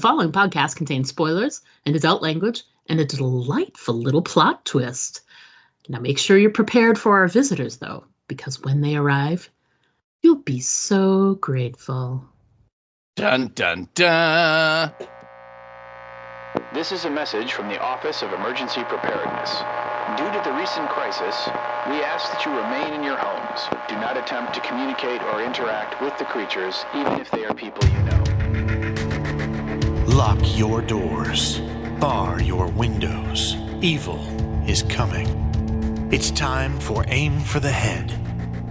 The following podcast contains spoilers and adult language and a delightful little plot twist. Now make sure you're prepared for our visitors, though, because when they arrive, you'll be so grateful. Dun, dun, dun. This is a message from the Office of Emergency Preparedness. Due to the recent crisis, we ask that you remain in your homes. Do not attempt to communicate or interact with the creatures, even if they are people you know. Lock your doors. Bar your windows. Evil is coming. It's time for Aim for the Head,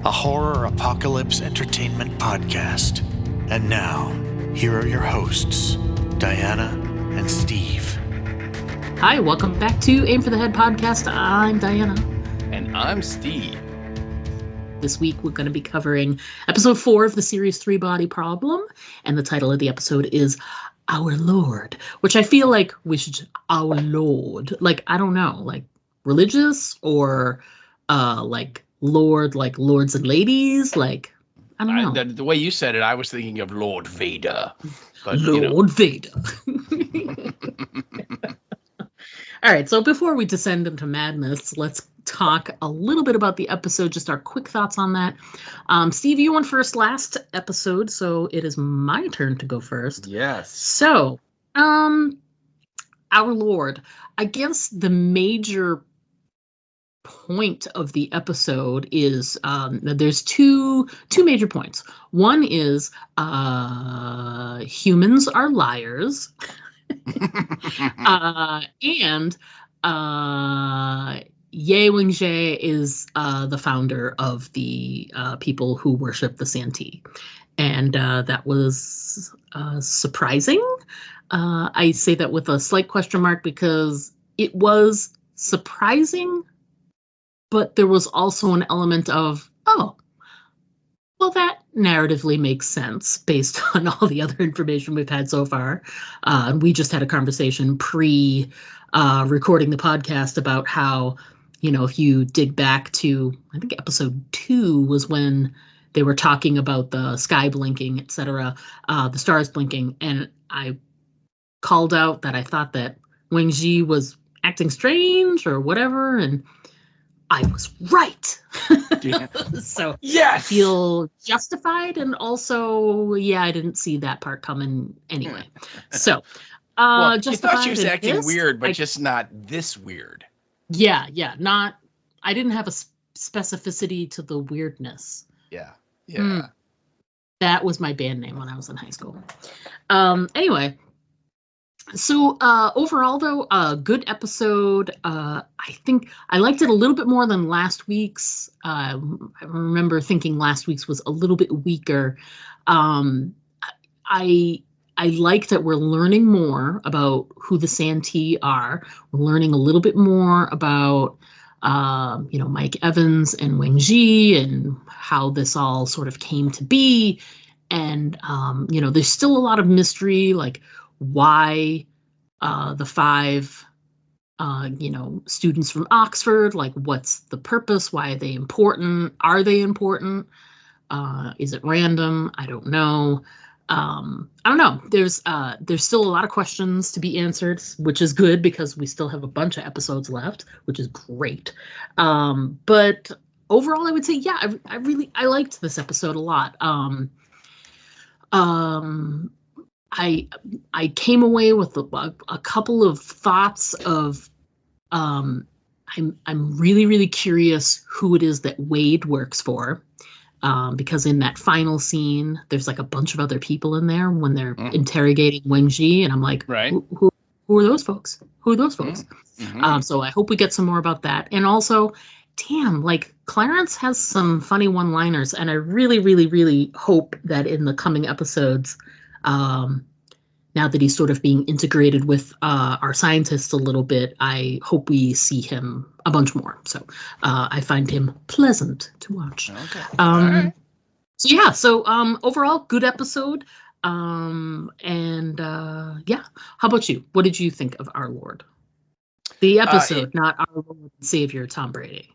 a horror apocalypse entertainment podcast. And now, here are your hosts, Diana and Steve. Hi, welcome back to Aim for the Head podcast. I'm Diana. And I'm Steve. This week we're going to be covering episode 4 of the series 3 Body Problem, and the title of the episode is Our Lord, which I feel like we should, Our Lord, like, I don't know, like religious or like Lord, like lords and ladies, like, I don't know. The way you said it, I was thinking of Lord Vader. But, Lord Vader. All right, so before we descend into madness, let's talk a little bit about the episode, just our quick thoughts on that. Steve, you went first last episode, so it is my turn to go first. Yes. So, Our Lord, I guess the major point of the episode is there's two major points. One is humans are liars. And Ye Wengjie is the founder of the people who worship the Santee. And that was surprising. I say that with a slight question mark because it was surprising, but there was also an element of, oh, well, that narratively makes sense based on all the other information we've had so far. We just had a conversation pre-recording the podcast about how, you know, if you dig back to, I think episode 2 was when they were talking about the sky blinking, etc., the stars blinking, and I called out that I thought that Wengjie was acting strange or whatever, and I was right. Yeah. So yes! I feel justified, and also, yeah, I didn't see that part coming anyway. So, well, you justified. thought she was acting pissed, weird, but just not this weird. Yeah, not. I didn't have a specificity to the weirdness. Yeah. That was my band name when I was in high school. Anyway. So overall, though, good episode. I think I liked it a little bit more than last week's. I remember thinking last week's was a little bit weaker. I like that we're learning more about who the Santee are. We're learning a little bit more about Mike Evans and Wengjie and how this all sort of came to be. And there's still a lot of mystery, like why the 5 students from Oxford, like what's the purpose, why are they important, is it random? I don't know. There's still a lot of questions to be answered, which is good because we still have a bunch of episodes left, which is great. But overall, I would say, yeah, I liked this episode a lot. I came away with a couple of thoughts of I'm really, really curious who it is that Wade works for, because in that final scene there's like a bunch of other people in there when they're interrogating Wengjie, and I'm like, right. Who are those folks? Mm-hmm. So I hope we get some more about that. And also, damn, like Clarence has some funny one-liners, and I really, really, really hope that in the coming episodes, now that he's sort of being integrated with our scientists a little bit, I hope we see him a bunch more. So I find him pleasant to watch. Okay. All right. So overall, good episode. How about you? What did you think of Our Lord? The episode, not Our Lord and Savior Tom Brady.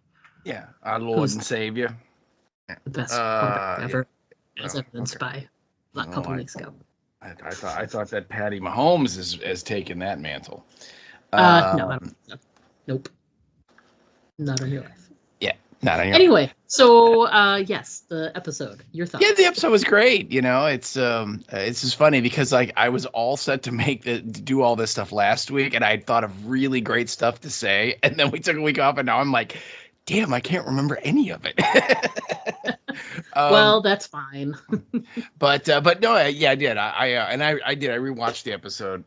Yeah, our Lord and Savior. The best quarterback ever, as evidenced by a couple weeks ago. I thought that Patty Mahomes has taken that mantle. No, I don't. Nope. Not in real life. Yeah, not on your. Anyway, so yes, the episode. Your thoughts? Yeah, the episode was great. It's just funny because like I was all set to do all this stuff last week, and I thought of really great stuff to say, and then we took a week off, and now I'm like, damn, I can't remember any of it. Well, that's fine. but no, yeah, I did. I did. I rewatched the episode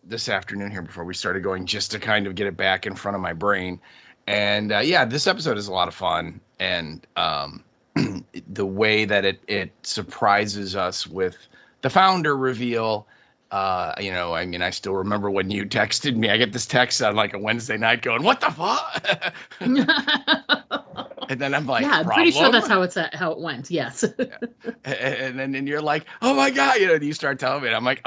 this afternoon here before we started going, just to kind of get it back in front of my brain. And yeah, this episode is a lot of fun, and the way that it surprises us with the founder reveal. I still remember when you texted me. I get this text on like a Wednesday night, going, "What the fuck?" And then I'm like, yeah, I'm pretty sure that's how it went. Yes. Yeah. And then you're like, oh my God, you start telling me, and I'm like,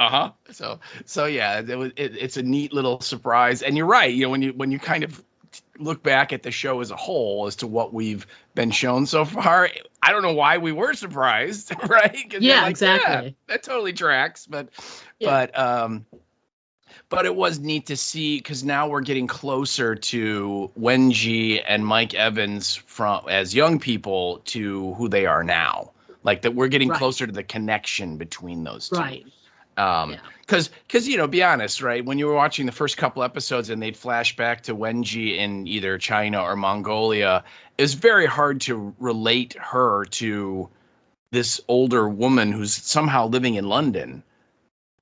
So yeah, it's a neat little surprise. And you're right. When you kind of look back at the show as a whole as to what we've been shown so far, I don't know why we were surprised, right? Yeah, exactly. Yeah, that totally tracks. But it was neat to see, because now we're getting closer to Wenji and Mike Evans as young people to who they are now. Like that, we're getting closer to the connection between those two. Right. Because be honest, right? When you were watching the first couple episodes and they'd flash back to Wenji in either China or Mongolia, it was very hard to relate her to this older woman who's somehow living in London.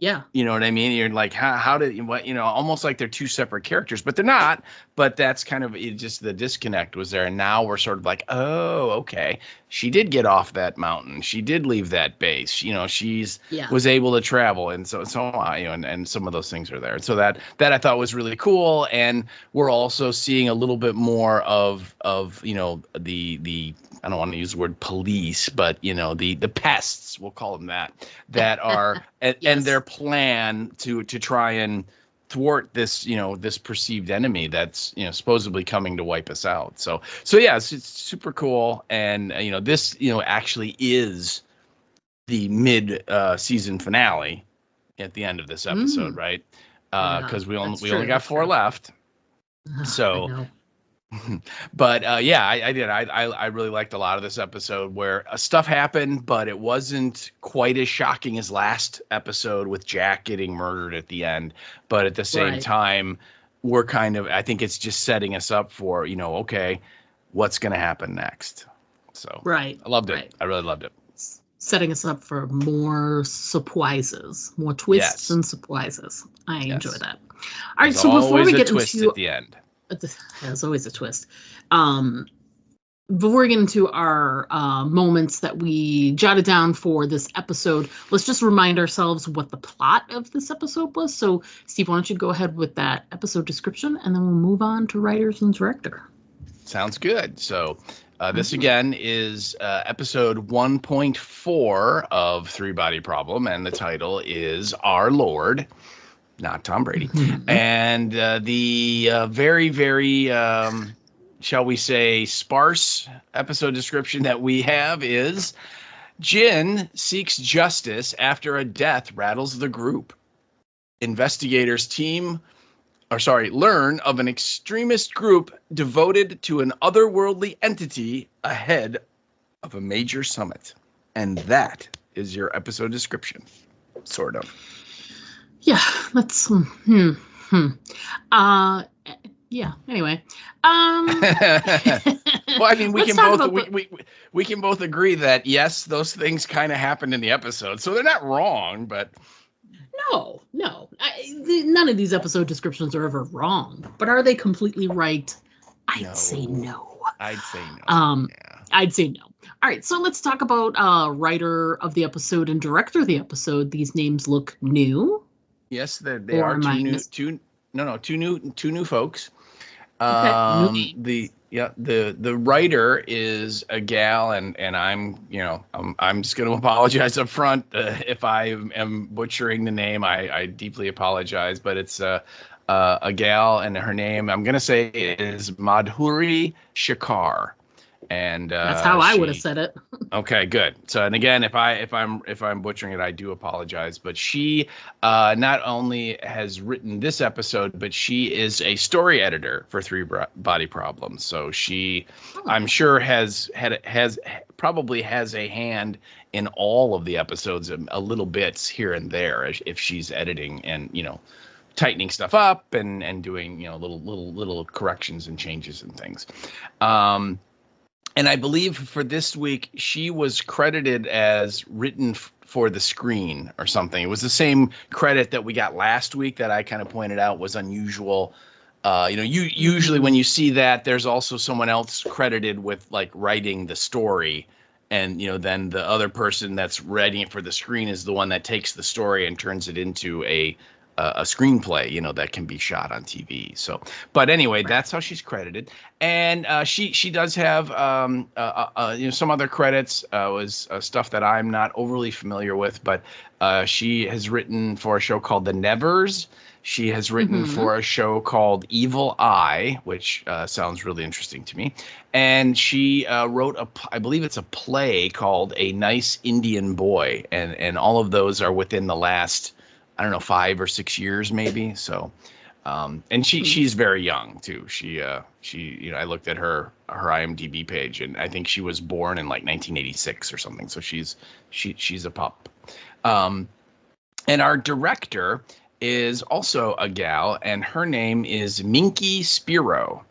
Yeah. You know what I mean? You're like, how did almost like they're two separate characters, but they're not. But that's kind of just the disconnect was there. And now we're sort of like, oh, okay. She did get off that mountain. She did leave that base. Was able to travel. And so and some of those things are there. And so that I thought was really cool. And we're also seeing a little bit more of the I don't want to use the word police, but the pests, we'll call them that are and their plan to try and thwart this this perceived enemy that's supposedly coming to wipe us out. So yeah, it's super cool. And this actually is the mid season finale at the end of this episode, right? Because we only got 4 left. So. But yeah, I did. I really liked a lot of this episode where stuff happened, but it wasn't quite as shocking as last episode with Jack getting murdered at the end. But at the same time, we're I think it's just setting us up for, okay, what's going to happen next? So I loved it. I really loved it. Setting us up for more surprises, more twists and surprises. I enjoy that. All right, so before we get into at the end. There's always a twist. Before we get into our moments that we jotted down for this episode, let's just remind ourselves what the plot of this episode was. So, Steve, why don't you go ahead with that episode description, and then we'll move on to writers and director. Sounds good. So, this again is episode 1.4 of Three Body Problem, and the title is Our Lord. Not Tom Brady. And the very, very, shall we say, sparse episode description that we have is Jin seeks justice after a death rattles the group. Investigators learn of an extremist group devoted to an otherworldly entity ahead of a major summit. And that is your episode description, sort of. Yeah, that's yeah. Anyway, well, I mean, we can both agree that yes, those things kind of happened in the episode, so they're not wrong. But no, none of these episode descriptions are ever wrong. But are they completely right? I'd say no. I'd say no. I'd say no. All right, so let's talk about writer of the episode and director of the episode. These names look new. Yes, they are two new folks. Okay. The writer is a gal, and I'm just going to apologize up front if I am butchering the name. I deeply apologize, but it's a gal, and her name I'm going to say is Madhuri Shikar. And that's how I would have said it. Okay, good. So, and again, if I'm butchering it, I do apologize. But she not only has written this episode, but she is a story editor for Three Body Problems. So she, I'm sure, probably has a hand in all of the episodes, a little bits here and there, if she's editing and tightening stuff up and doing little corrections and changes and things. And I believe for this week, she was credited as written for the screen or something. It was the same credit that we got last week that I kind of pointed out was unusual. Usually when you see that, there's also someone else credited with like writing the story. And, then the other person that's writing it for the screen is the one that takes the story and turns it into a screenplay, that can be shot on TV. So, but anyway, that's how she's credited. And she does have, some other credits, was stuff that I'm not overly familiar with, but she has written for a show called The Nevers. She has written for a show called Evil Eye, which sounds really interesting to me. And she wrote I believe it's a play called A Nice Indian Boy. And all of those are within the last, I don't know, 5 or 6 years maybe. So, and she's very young too. She I looked at her IMDb page, and I think she was born in like 1986 or something. So she's a pup. And our director is also a gal, and her name is Minky Spiro.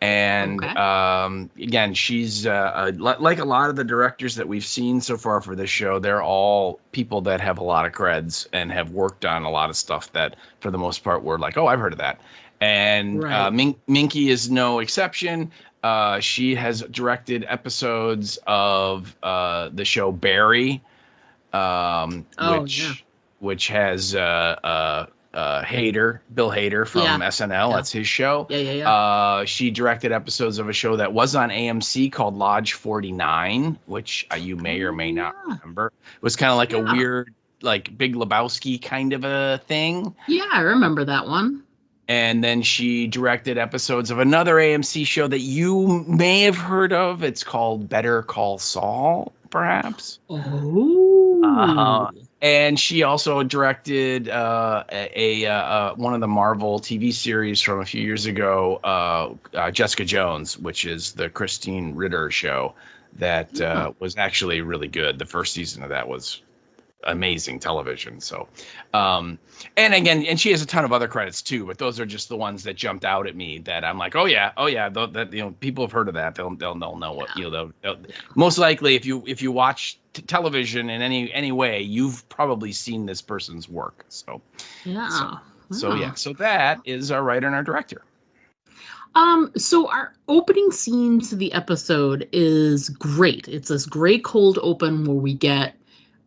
And again, she's like a lot of the directors that we've seen so far for this show. They're all people that have a lot of creds and have worked on a lot of stuff that, for the most part, we're like, oh, I've heard of that. And Minky is no exception. She has directed episodes of the show Barry, which has Bill Hader from SNL. That's his show. She directed episodes of a show that was on AMC called Lodge 49, which you may or may not remember. It was kind of like a weird, like Big Lebowski kind of a thing. Yeah, I remember that one. And then she directed episodes of another AMC show that you may have heard of. It's called Better Call Saul, perhaps. Oh. And she also directed one of the Marvel TV series from a few years ago, Jessica Jones, which is the Christine Ritter show that was actually really good. The first season of that was amazing television. So, and she has a ton of other credits too, but those are just the ones that jumped out at me that I'm like, oh yeah, that people have heard of that. They'll know what they'll most likely if you watch television in any way, you've probably seen this person's work. So so that is our writer and our director. So our opening scene to the episode is great. It's this great cold open where we get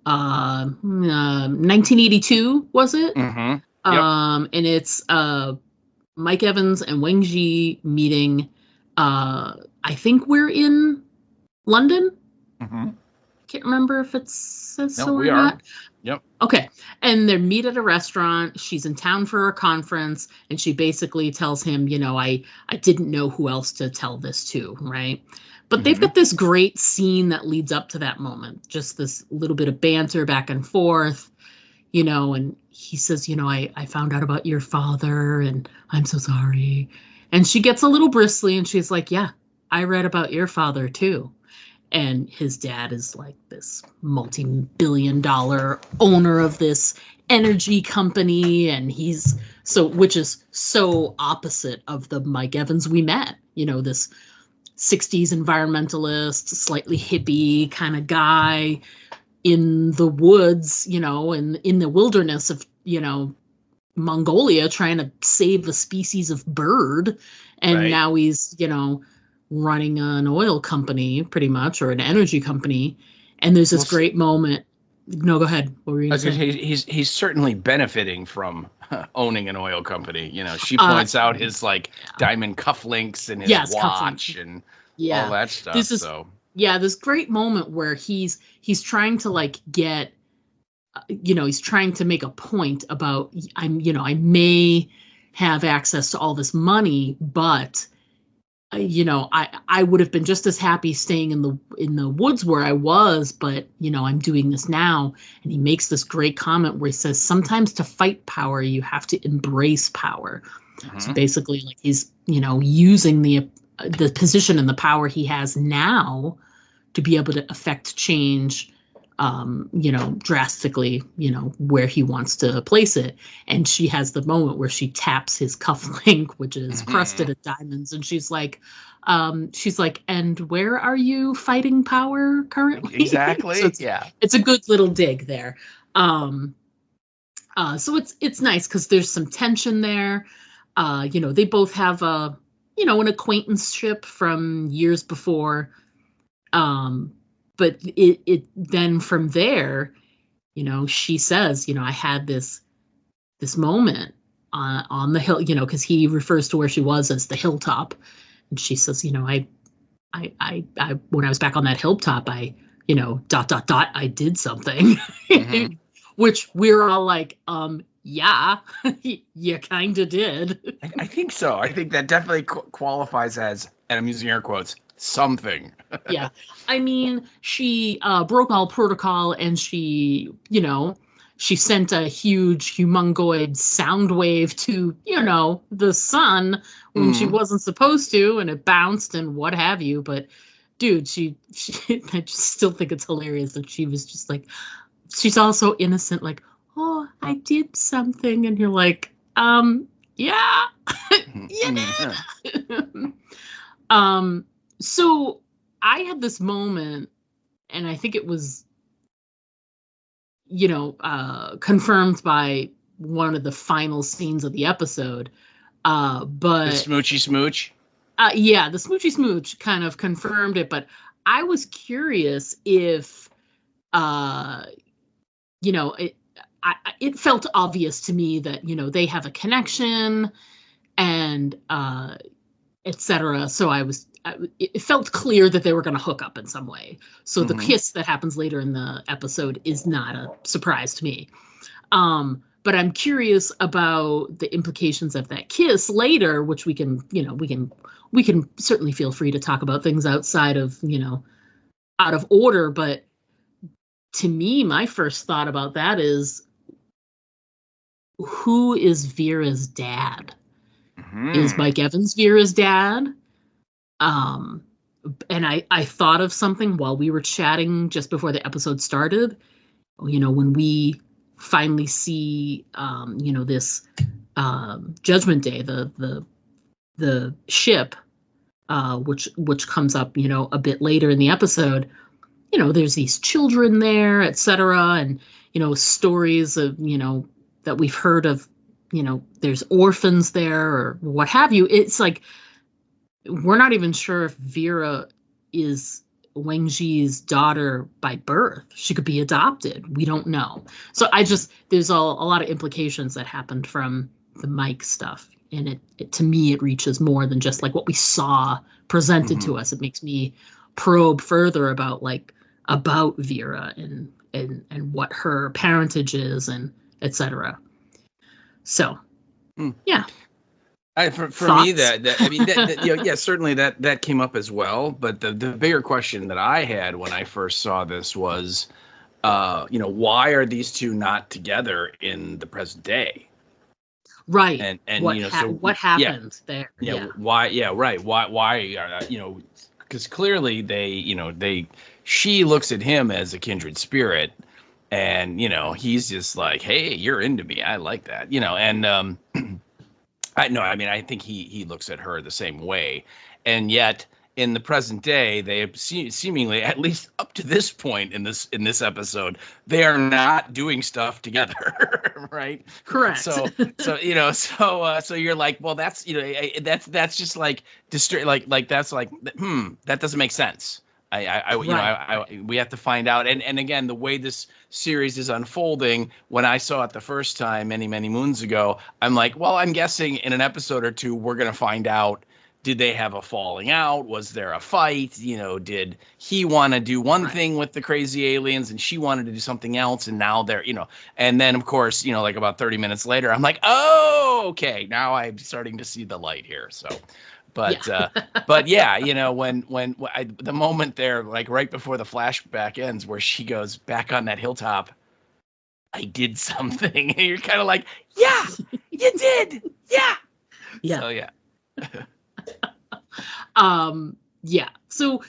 1982, was it? Mm-hmm. And it's Mike Evans and Wang Ji meeting. I think we're in London. Mm-hmm. Can't remember if it says so or we not. Are. Yep. Okay. And they meet at a restaurant. She's in town for a conference, and she basically tells him, I didn't know who else to tell this to, right? But they've got this great scene that leads up to that moment. Just this little bit of banter back and forth, and he says, I found out about your father and I'm so sorry. And she gets a little bristly and she's like, yeah, I read about your father too. And his dad is like this multi-billion-dollar owner of this energy company. And which is so opposite of the Mike Evans we met, this 60s environmentalist, slightly hippie kind of guy in the woods, and in the wilderness of, Mongolia trying to save a species of bird. And now he's, running an oil company pretty much, or an energy company. And there's this great moment. No, go ahead. What were you going to say? He's certainly benefiting from owning an oil company. She points out his diamond cufflinks and his watch and all that stuff. This great moment where he's trying to get, he's trying to make a point about, I may have access to all this money, but I would have been just as happy staying in the woods where I was, but I'm doing this now. And he makes this great comment where he says, sometimes to fight power, you have to embrace power. So basically, like, he's using the position and the power he has now to be able to affect change, drastically, where he wants to place it. And she has the moment where she taps his cufflink, which is crusted at diamonds, and she's like, and where are you fighting power currently? Exactly. So yeah. It's a good little dig there. So it's nice because there's some tension there. They both have an acquaintanceship from years before. But it then from there, she says, I had this moment on the hill, because he refers to where she was as the hilltop, and she says, I when I was back on that hilltop, I I did something, which we're all like, yeah, you kind of did. I think so. I think that definitely qualifies as, and I'm using air quotes, something. Yeah. I mean, she broke all protocol, and she sent a huge humongoid sound wave to, the sun when she wasn't supposed to, and it bounced and what have you. But dude, she I just still think it's hilarious that she was just like, she's also innocent, like, oh, I did something. And you're like, yeah, you did. So I had this moment, and I think it was, confirmed by one of the final scenes of the episode. But the smoochy smooch. Yeah, the smoochy smooch kind of confirmed it. But I was curious if, it felt obvious to me that, they have a connection and etc. So it felt clear that they were going to hook up in some way. So the kiss that happens later in the episode is not a surprise to me. But I'm curious about the implications of that kiss later, which we can certainly feel free to talk about things outside of, out of order. But to me, my first thought about that is, who is Vera's dad? Is Mike Evans Vera's dad? And I thought of something while we were chatting just before the episode started. When we finally see, this Judgment Day, the ship, which comes up, a bit later in the episode. There's these children there, etc., and stories of that we've heard of. There's orphans there or what have you. It's like, we're not even sure if Vera is Wangji's daughter by birth. She could be adopted. We don't know. So there's a lot of implications that happened from the Mike stuff. And it to me, it reaches more than just like what we saw presented to us. It makes me probe further about Vera and what her parentage is and etc. So, yeah. For me, certainly that came up as well. But the bigger question that I had when I first saw this was, why are these two not together in the present day? Right. And what happened there? Yeah. Why? Yeah. Right. Why? Because clearly she looks at him as a kindred spirit. And, he's just like, hey, you're into me. I like that, and I think he looks at her the same way. And yet in the present day, they have seemingly, at least up to this point in this episode, they are not doing stuff together. Right. Correct. So you're like, well, that's, that's just like, that's like, that doesn't make sense. We have to find out. And again, the way this series is unfolding, when I saw it the first time many, many moons ago, I'm like, well, I'm guessing in an episode or two, we're going to find out, did they have a falling out? Was there a fight? Did he want to do one thing with the crazy aliens and she wanted to do something else? And now they're, and then of course, like about 30 minutes later, I'm like, oh, okay, now I'm starting to see the light here. So, But but yeah, you know, the moment there, like right before the flashback ends, where she goes back on that hilltop, I did something, and you're kind of like, yeah, you did, yeah. Yeah. So yeah. Yeah. So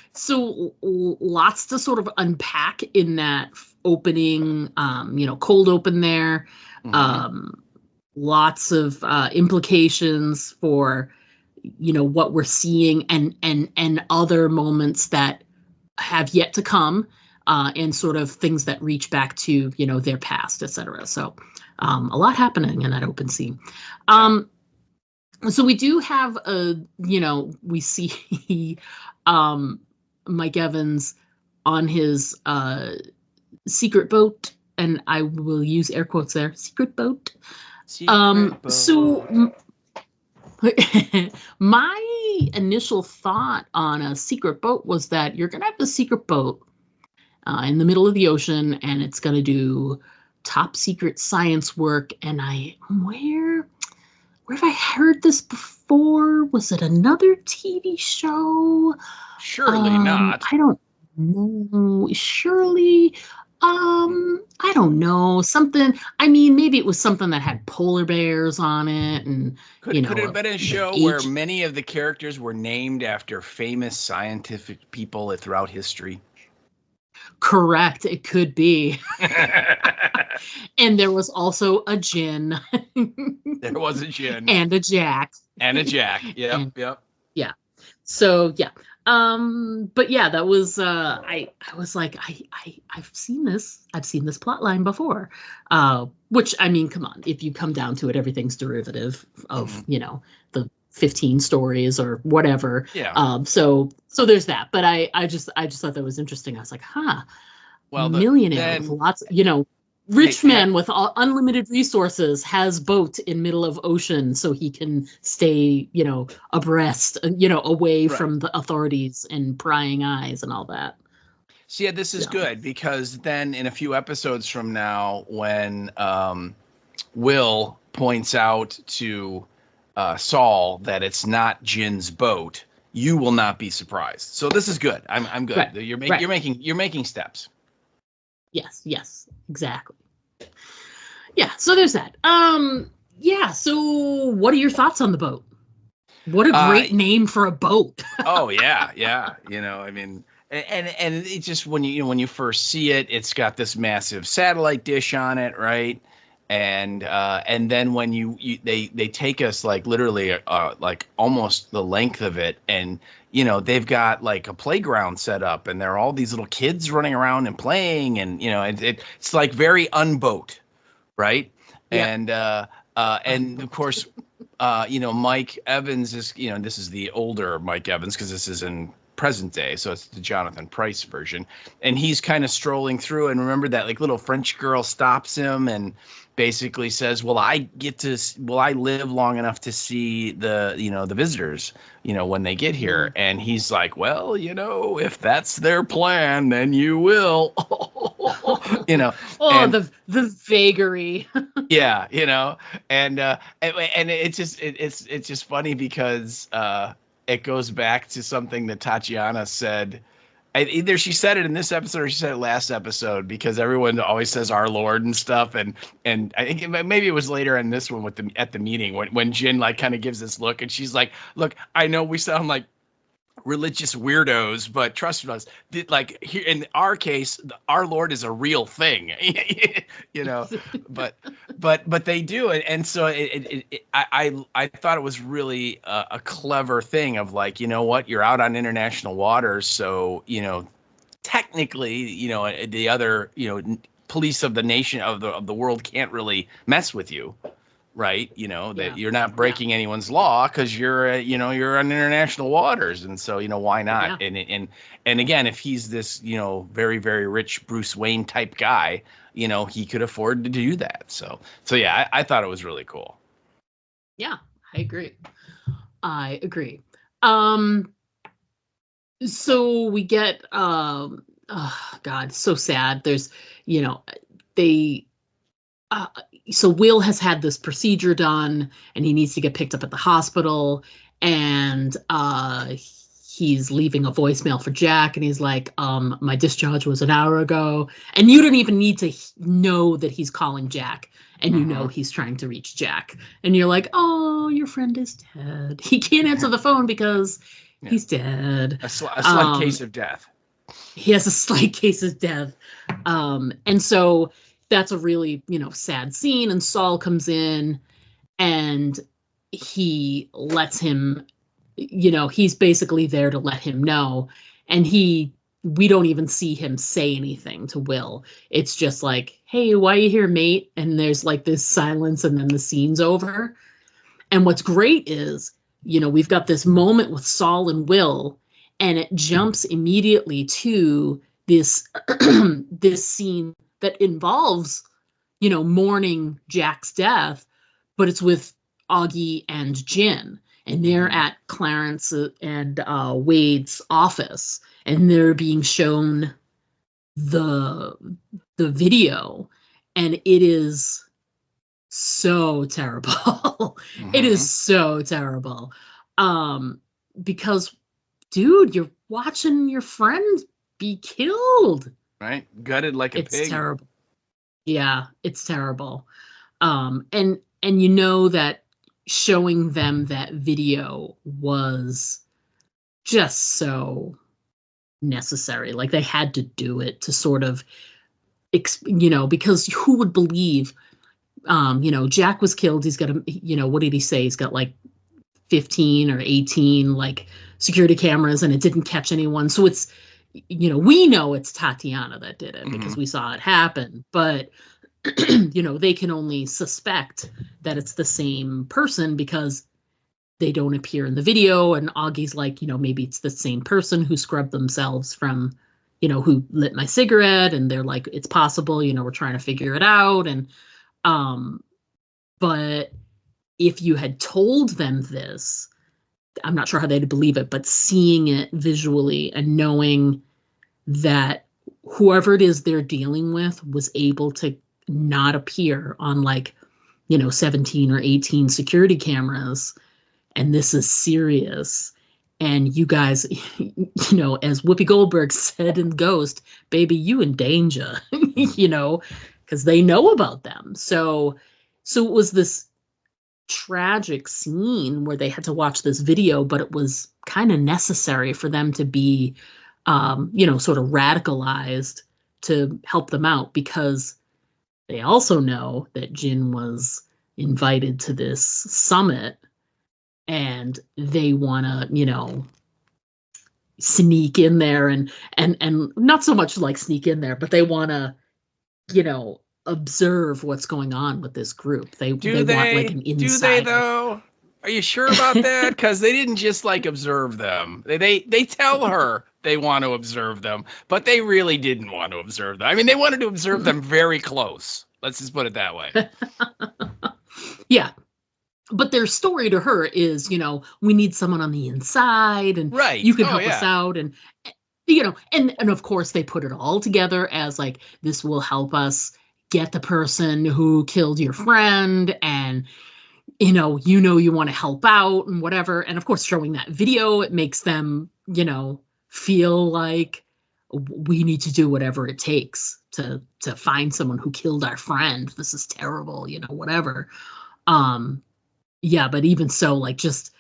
lots to sort of unpack in that opening, cold open there. Mhm. Lots of implications for, what we're seeing and other moments that have yet to come, and sort of things that reach back to, their past, etc. So a lot happening in that open scene. So we do have we see Mike Evans on his secret boat, and I will use air quotes there, secret boat. So my initial thought on a secret boat was that you're going to have the secret boat in the middle of the ocean, and it's going to do top secret science work. And where have I heard this before? Was it another TV show? Surely not. I don't know. Surely, I don't know. Something. I mean, maybe it was something that had polar bears on it, and could it have been a show where many of the characters were named after famous scientific people throughout history? Correct. It could be. And there was also a Jin. There was a Jin. And a Jack. And a Jack. Yep. Yep. Yeah. So yeah. But yeah, that was I was like, I've seen this plot line before. Which, I mean, come on, if you come down to it, everything's derivative of, the 15 stories or whatever. Yeah. So there's that. But I just thought that was interesting. I was like, well, millionaire with lots, rich man with unlimited resources has boat in middle of ocean so he can stay, abreast, away from the authorities and prying eyes and all that. So yeah, this is good, because then in a few episodes from now, when Will points out to Saul that it's not Jin's boat, you will not be surprised. So this is good. I'm good. Right. You're making steps. Yes, exactly. Yeah, so there's that. Yeah, so what are your thoughts on the boat? What a great name for a boat. Oh yeah. I mean, and it just, when you first see it, it's got this massive satellite dish on it, right? And then when they take us like literally like almost the length of it, and they've got like a playground set up, and there are all these little kids running around and playing, and it's like very unboat, right? Yeah. And of course, Mike Evans is, this is the older Mike Evans, because this is in present day, so it's the Jonathan Pryce version, and he's kind of strolling through, and remember that like little French girl stops him and basically says, will I live long enough to see the visitors, when they get here? And he's like, well, if that's their plan, then you will. The vagary. Yeah, and it's just funny because it goes back to something that Tatiana said. Either she said it in this episode or she said it last episode, because everyone always says our Lord and stuff. And I think maybe it was later in this one at the meeting when Jin like kind of gives this look, and she's like, look, I know we sound like religious weirdos, but trust us, like here in our case, our Lord is a real thing, but they do it. And so I thought it was really a clever thing of like, what, you're out on international waters, so technically the other police of the nation of the world can't really mess with you, right? That you're not breaking anyone's law because you're you're on international waters, and so why not? Yeah. And again, if he's this very, very rich Bruce Wayne type guy, he could afford to do that. So yeah, I thought it was really cool. Yeah, I agree. So we get oh God, so sad. There's so Will has had this procedure done, and he needs to get picked up at the hospital, and he's leaving a voicemail for Jack, and he's like, my discharge was an hour ago. And you don't even need to know that he's calling Jack, and you know he's trying to reach Jack. And you're like, oh, your friend is dead. He can't answer the phone because he's dead. A slight case of death. He has a slight case of death. And so that's a really, sad scene. And Saul comes in and he lets him, he's basically there to let him know. And we don't even see him say anything to Will. It's just like, hey, why are you here, mate? And there's like this silence, and then the scene's over. And what's great is, we've got this moment with Saul and Will, and it jumps immediately to this this scene that involves, mourning Jack's death, but it's with Augie and Jin, and they're at Clarence and Wade's office, and they're being shown the video, and it is so terrible. It is so terrible. Because, dude, you're watching your friend be killed. Right? Gutted like a pig. It's terrible. Yeah, it's terrible. And you know that showing them that video was just so necessary. Like, they had to do it to sort of, because who would believe, Jack was killed. He's got what did he say? He's got like 15 or 18 like security cameras, and it didn't catch anyone. So it's, we know it's Tatiana that did it because we saw it happen, but they can only suspect that it's the same person because they don't appear in the video. And Augie's like, maybe it's the same person who scrubbed themselves from, who lit my cigarette. And they're like, it's possible, we're trying to figure it out. And, but if you had told them this, I'm not sure how they'd believe it, but seeing it visually and knowing that whoever it is they're dealing with was able to not appear on 17 or 18 security cameras, and this is serious. And you guys, as Whoopi Goldberg said in Ghost, baby, you in danger, because they know about them. So it was this tragic scene where they had to watch this video, but it was kind of necessary for them to be, sort of radicalized to help them out, because they also know that Jin was invited to this summit and they want to, sneak in there and not so much like sneak in there, but they want to, observe what's going on with this group. They want like an insider. Do they though? Are you sure about that? Because they didn't just observe them. They tell her they want to observe them, but they really didn't want to observe them. I mean, they wanted to observe them very close. Let's just put it that way. Yeah. But their story to her is, we need someone on the inside, and you can help us out. And, and of course they put it all together as like, this will help us get the person who killed your friend, and you want to help out and whatever. And of course, showing that video, it makes them, feel like we need to do whatever it takes to find someone who killed our friend. This is terrible, whatever. Yeah, but even so, like, just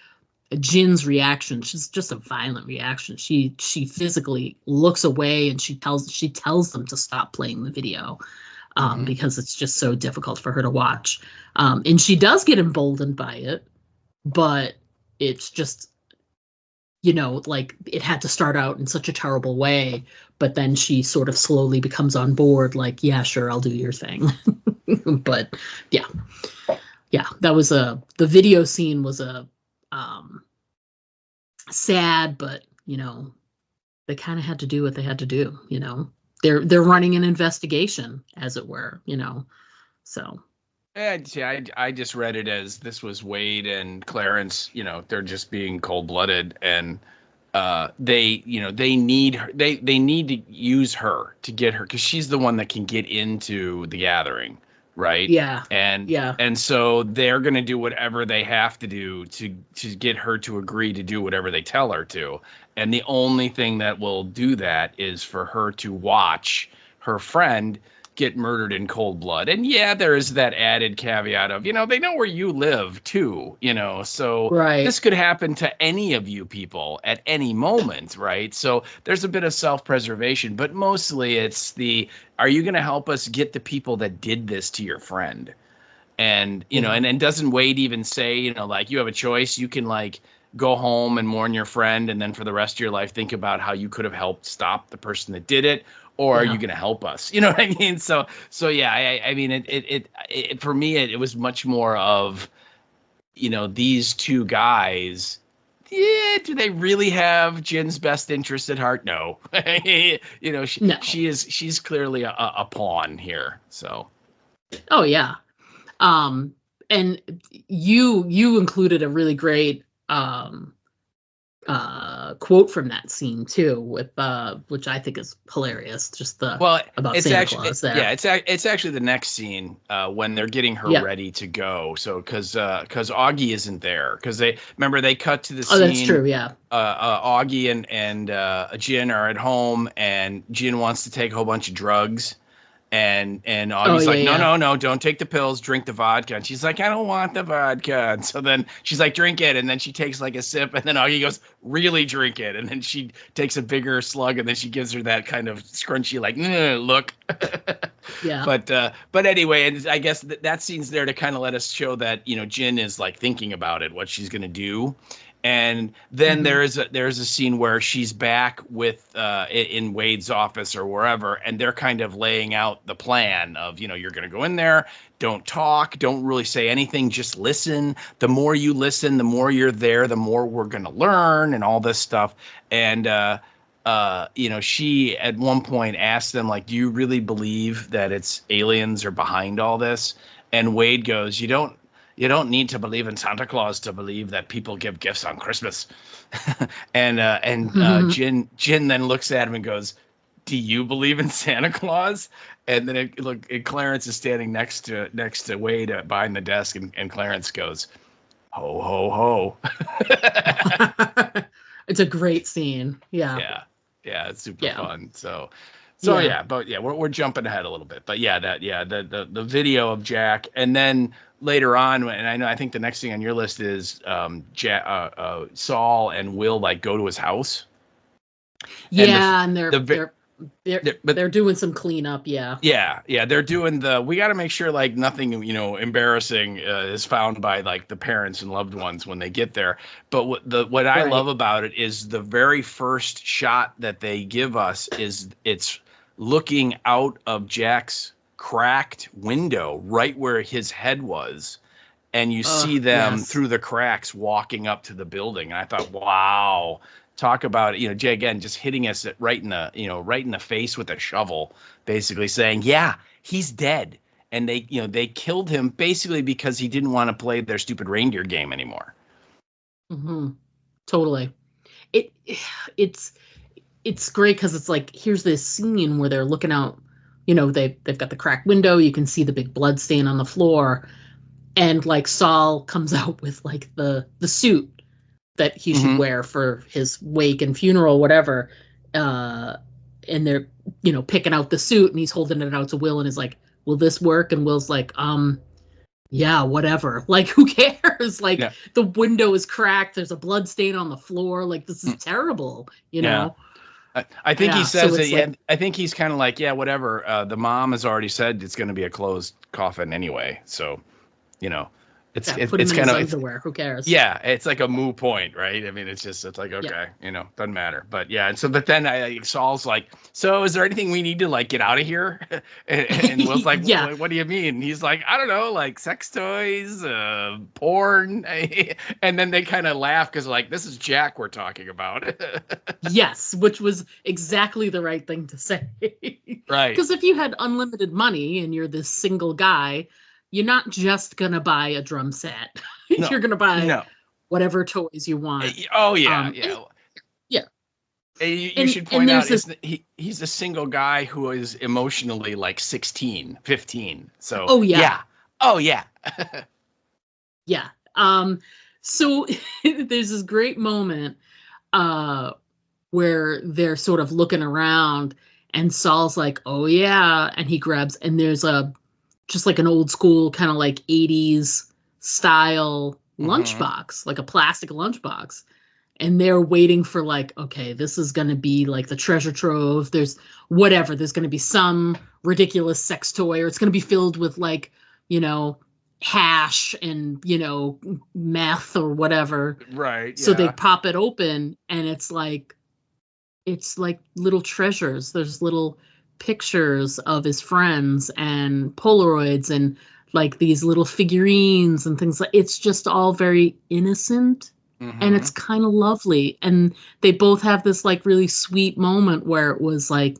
Jin's reaction, she's just a violent reaction. She physically looks away, and she tells them to stop playing the video. Because it's just so difficult for her to watch. And she does get emboldened by it, but it's just, like, it had to start out in such a terrible way, but then she sort of slowly becomes on board, like, yeah, sure, I'll do your thing. But yeah, that was the video scene was sad, but, they kind of had to do what they had to do, They're running an investigation, as it were, so. Yeah, I just read it as this was Wade and Clarence, they're just being cold-blooded, and they need her, they need to use her to get her, because she's the one that can get into the gathering. right? Yeah. And Yeah. and so they're going to do whatever they have to do to get her to agree to do whatever they tell her to. And the only thing that will do that is for her to watch her friend get murdered in cold blood. And yeah, there is that added caveat of, they know where you live too, so Right. this could happen to any of you people at any moment, right? So there's a bit of self-preservation, but mostly it's are you going to help us get the people that did this to your friend? And, and doesn't Wade even say, like, you have a choice, you can like go home and mourn your friend, and then for the rest of your life, think about how you could have helped stop the person that did it. Or are you going to help us? You know what I mean? So yeah, I mean, it for me, it was much more of, these two guys. Yeah, do they really have Jin's best interest at heart? No. No. She's clearly a pawn here. So. Oh yeah. And you included a really great quote from that scene too, with which I think is hilarious. Just about it's Santa actually Claus there. Yeah, it's actually the next scene when they're getting her ready to go. So because Augie isn't there, because they cut to the scene. Oh, that's true. Yeah. Augie and Jin are at home, and Jin wants to take a whole bunch of drugs. And Augie's no, don't take the pills, drink the vodka. And she's like, I don't want the vodka. And so then she's like, drink it. And then she takes like a sip, and then Augie goes, really drink it. And then she takes a bigger slug, and then she gives her that kind of scrunchy, like, look. Yeah. But anyway, and I guess that scene's there to kind of let us show that, Jin is like thinking about it, what she's going to do. And then there's a scene where she's back with in Wade's office or wherever, and they're kind of laying out the plan of, you're going to go in there, don't talk, don't really say anything, just listen. The more you listen, the more you're there, the more we're going to learn and all this stuff. And she at one point asked them, like, do you really believe that it's aliens are behind all this? And Wade goes, you don't need to believe in Santa Claus to believe that people give gifts on Christmas. and Jin then looks at him and goes, do you believe in Santa Claus? And then Clarence is standing next to Wade behind the desk, and Clarence goes, ho, ho, ho. It's a great scene. Yeah. Yeah, it's super fun. So we're jumping ahead a little bit, but the video of Jack, and then later on, and I think the next thing on your list is Saul and Will like go to his house. Yeah, and they're doing some cleanup. Yeah. Yeah, they're doing we got to make sure like nothing embarrassing is found by like the parents and loved ones when they get there. But what I love about it is the very first shot that they give us is it's looking out of Jack's cracked window right where his head was, and you see them through the cracks walking up to the building. And I thought, wow, talk about Jay again just hitting us right in the face with a shovel, basically saying, yeah, he's dead, and they killed him basically because he didn't want to play their stupid reindeer game anymore. Totally. It's great because it's like, here's this scene where they're looking out, they've got the cracked window, you can see the big blood stain on the floor, and like Saul comes out with like the suit that he should wear for his wake and funeral, whatever, and they're picking out the suit, and he's holding it out to Will and is like, will this work? And Will's like, yeah, whatever, like, who cares? Like, the window is cracked, there's a blood stain on the floor, like, this is terrible, I think he says it. I think he's kind of like, yeah, whatever. The mom has already said it's going to be a closed coffin anyway. So, it's kind of underwear. Who cares? Yeah, it's like a moot point, right? I mean, it's like, okay, doesn't matter. But yeah, and so but then Saul's like, so is there anything we need to like get out of here? and Will's like, what do you mean? He's like, I don't know, like sex toys, porn, and then they kind of laugh because like, this is Jack we're talking about. Yes, which was exactly the right thing to say. Right. Because if you had unlimited money and you're this single guy, you're not just going to buy a drum set. You're going to buy whatever toys you want. Oh, yeah. Yeah. You should point out he's a single guy who is emotionally like 16, 15. So oh yeah. Oh yeah. Yeah. So there's this great moment where they're sort of looking around and Saul's like, oh yeah, and he grabs, and there's just like an old school kind of like 80s style lunchbox, like a plastic lunchbox. And they're waiting for like, okay, this is going to be like the treasure trove. There's whatever. There's going to be some ridiculous sex toy, or it's going to be filled with like, hash and, meth or whatever. Right. So they pop it open and it's like little treasures. There's little pictures of his friends and Polaroids and like these little figurines and things like, it's just all very innocent. And it's kind of lovely. And they both have this like really sweet moment where it was like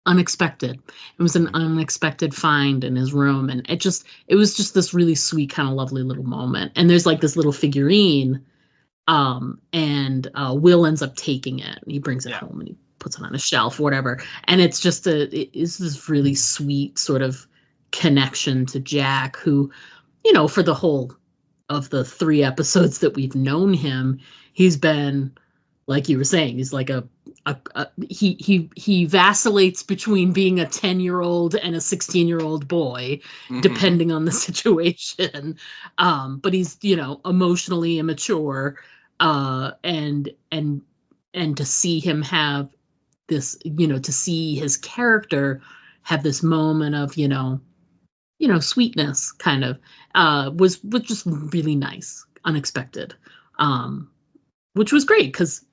unexpected. It was an unexpected find in his room. And it was just this really sweet, kind of lovely little moment. And there's like this little figurine. And Will ends up taking it. And he brings it home and he puts it on a shelf or whatever. And it's just it's this really sweet sort of connection to Jack, who, for the whole of the 3 episodes that we've known him, he's been, like you were saying, he's like he vacillates between being a 10-year-old and a 16-year-old boy, depending on the situation. But he's, emotionally immature, and to see him have this, to see his character have this moment of, sweetness kind of, was just really nice, unexpected, which was great because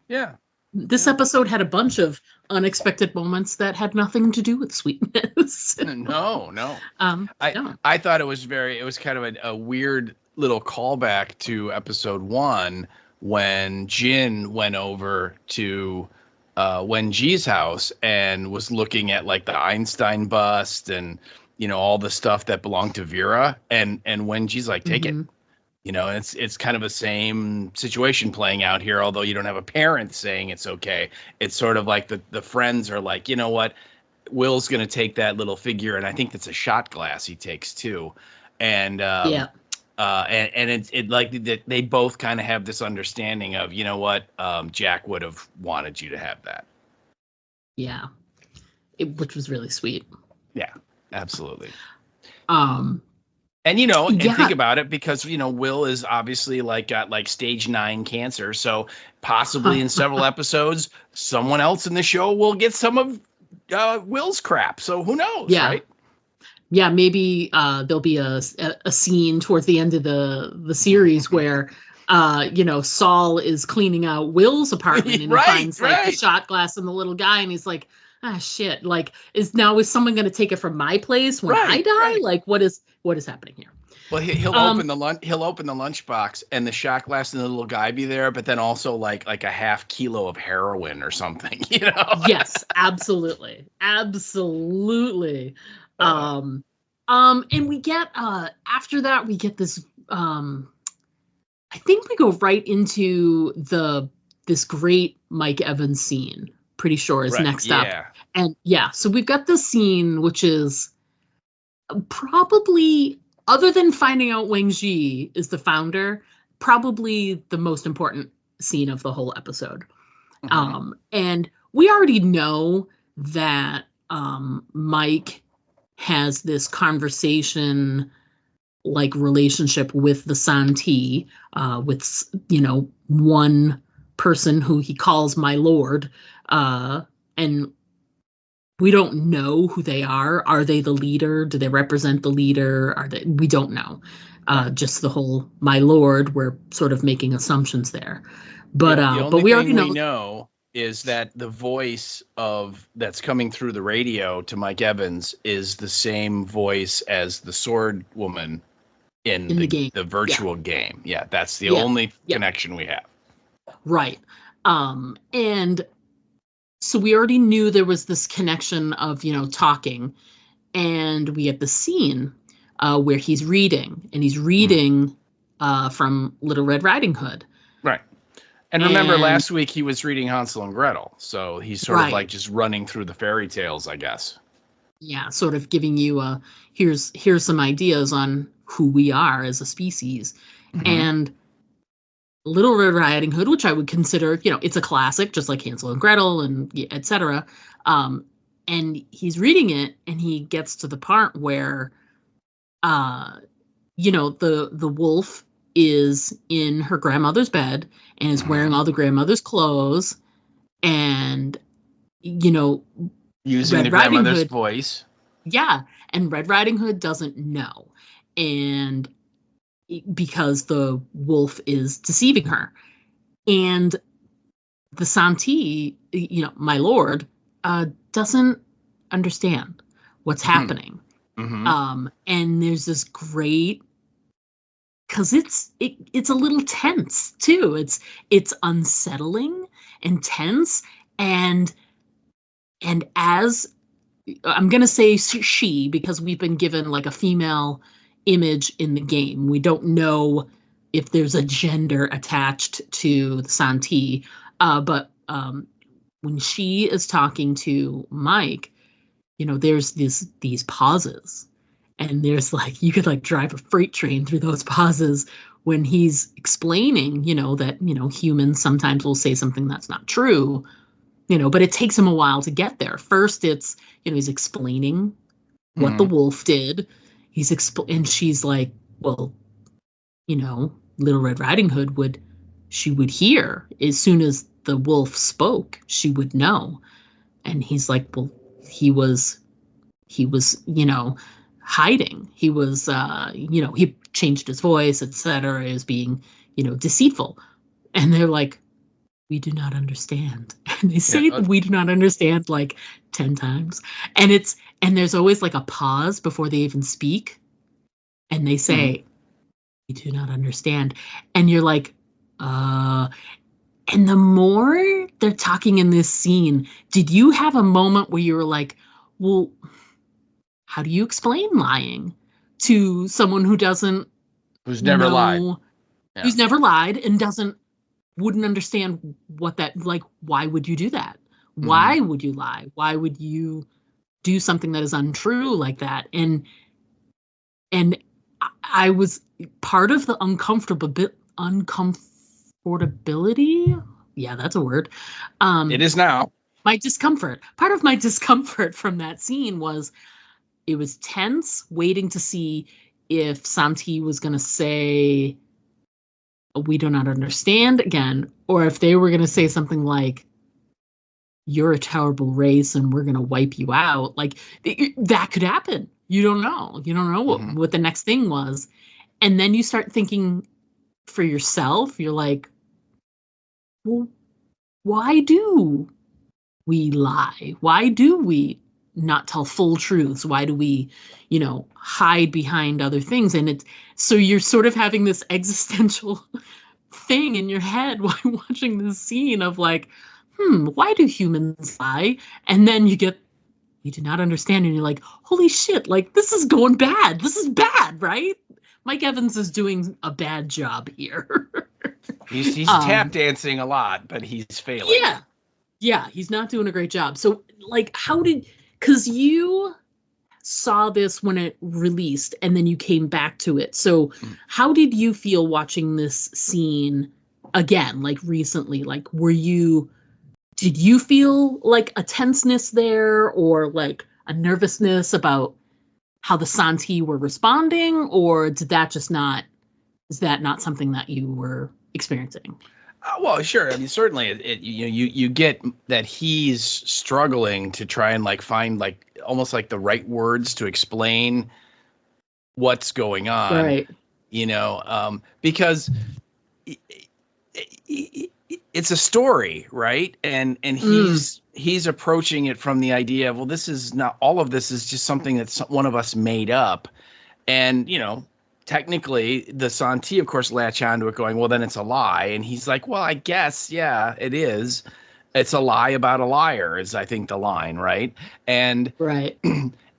this episode had a bunch of unexpected moments that had nothing to do with sweetness. No. I thought it was kind of a weird little callback to episode 1 when Jin went over to Wenji's house and was looking at like the Einstein bust and all the stuff that belonged to Vera, and Wenji's like, take it, it's kind of the same situation playing out here. Although you don't have a parent saying it's okay. It's sort of like the friends are like, you know what, Will's going to take that little figure. And I think that's a shot glass he takes too. And, and it like that they both kind of have this understanding of, you know what, Jack would have wanted you to have that. Yeah. Which was really sweet. Yeah. Absolutely. And think about it, because Will is obviously got like stage 9 cancer, so possibly in several episodes someone else in the show will get some of Will's crap. So who knows, right? Yeah, maybe there'll be a scene towards the end of the series where Saul is cleaning out Will's apartment and he finds like the shot glass and the little guy, and he's like, ah, shit, like is someone going to take it from my place when I die? Like what is happening here? Well, he'll open the lunchbox and the shot glass and the little guy be there, but then also like a half kilo of heroin or something, Yes, absolutely. And we get after that we get this I think we go right into this great Mike Evans scene. Pretty sure is next up. And so we've got this scene, which is probably, other than finding out Wenji is the founder, probably the most important scene of the whole episode. And we already know that Mike has this conversation like relationship with the Santee, with one person who he calls my lord, and we don't know who they are. Are they the leader? Do they represent the leader? We don't know. Just the whole my lord, we're sort of making assumptions there. But we already know is that the voice that's coming through the radio to Mike Evans is the same voice as the sword woman in the game, the virtual game. Yeah, that's the only connection we have. Right. And so we already knew there was this connection of, talking, and we get the scene where he's reading from Little Red Riding Hood. Right. And remember, last week he was reading Hansel and Gretel, so he's sort of Right. like just running through the fairy tales, I guess. Yeah, sort of giving you here's some ideas on who we are as a species. Mhm. And Little Red Riding Hood, which I would consider, it's a classic, just like Hansel and Gretel and etc. And he's reading it, and he gets to the part where, the wolf is in her grandmother's bed and is wearing all the grandmother's clothes, and Using Red the Riding grandmother's Hood. voice. Yeah, and Red Riding Hood doesn't know, and because the wolf is deceiving her, and the Santee, my lord, doesn't understand what's happening. Mhm. And there's this great, because it's a little tense too. It's unsettling and tense, and as I'm gonna say she, because we've been given like a female image in the game. We don't know if there's a gender attached to the Santee, but when she is talking to Mike, there's these pauses, and there's like, you could like drive a freight train through those pauses when he's explaining, that humans sometimes will say something that's not true, but it takes him a while to get there. First, it's he's explaining what the wolf did. And she's like, well, Little Red Riding Hood would hear as soon as the wolf spoke, she would know. And he's like, well, he was hiding. He was he changed his voice, etc., as being deceitful. And they're like, we do not understand. And they say we do not understand like 10 times. And there's always like a pause before they even speak. And they say, we do not understand. And you're like, and the more they're talking in this scene, did you have a moment where you were like, well, how do you explain lying to someone who's never lied? Who's never lied and wouldn't understand what that, like, why would you do that? Why would you lie? Why would you do something that is untrue like that? And I was part of the uncomfortability. Yeah, that's a word. It is now. My discomfort. Part of my discomfort from that scene was it was tense, waiting to see if Santee was going to say, we do not understand again, or if they were going to say something like, you're a terrible race and we're going to wipe you out. Like, that could happen. You don't know. You don't know what the next thing was. And then you start thinking for yourself, you're like, well, why do we lie? Why do we not tell full truths? Why do we, hide behind other things? And so you're sort of having this existential thing in your head while watching this scene of like, why do humans lie? And then you do not understand, and you're like, holy shit, like, this is going bad. This is bad, right? Mike Evans is doing a bad job here. He's tap dancing a lot, but he's failing. Yeah, he's not doing a great job. So, like, because you saw this when it released, and then you came back to it. So how did you feel watching this scene again, like recently? Like, did you feel like a tenseness there, or like a nervousness about how the Santee were responding, or is that not something that you were experiencing? Well, sure. I mean, certainly, you get that he's struggling to try and like find like almost like the right words to explain what's going on, right? Because it's a story, right? And he's approaching it from the idea of, well, this is not, all of this is just something that one of us made up, and technically the Santee, of course, latch onto it going, well, then it's a lie. And he's like, well, I guess, yeah, it is. It's a lie about a liar is, I think, the line, right? And right.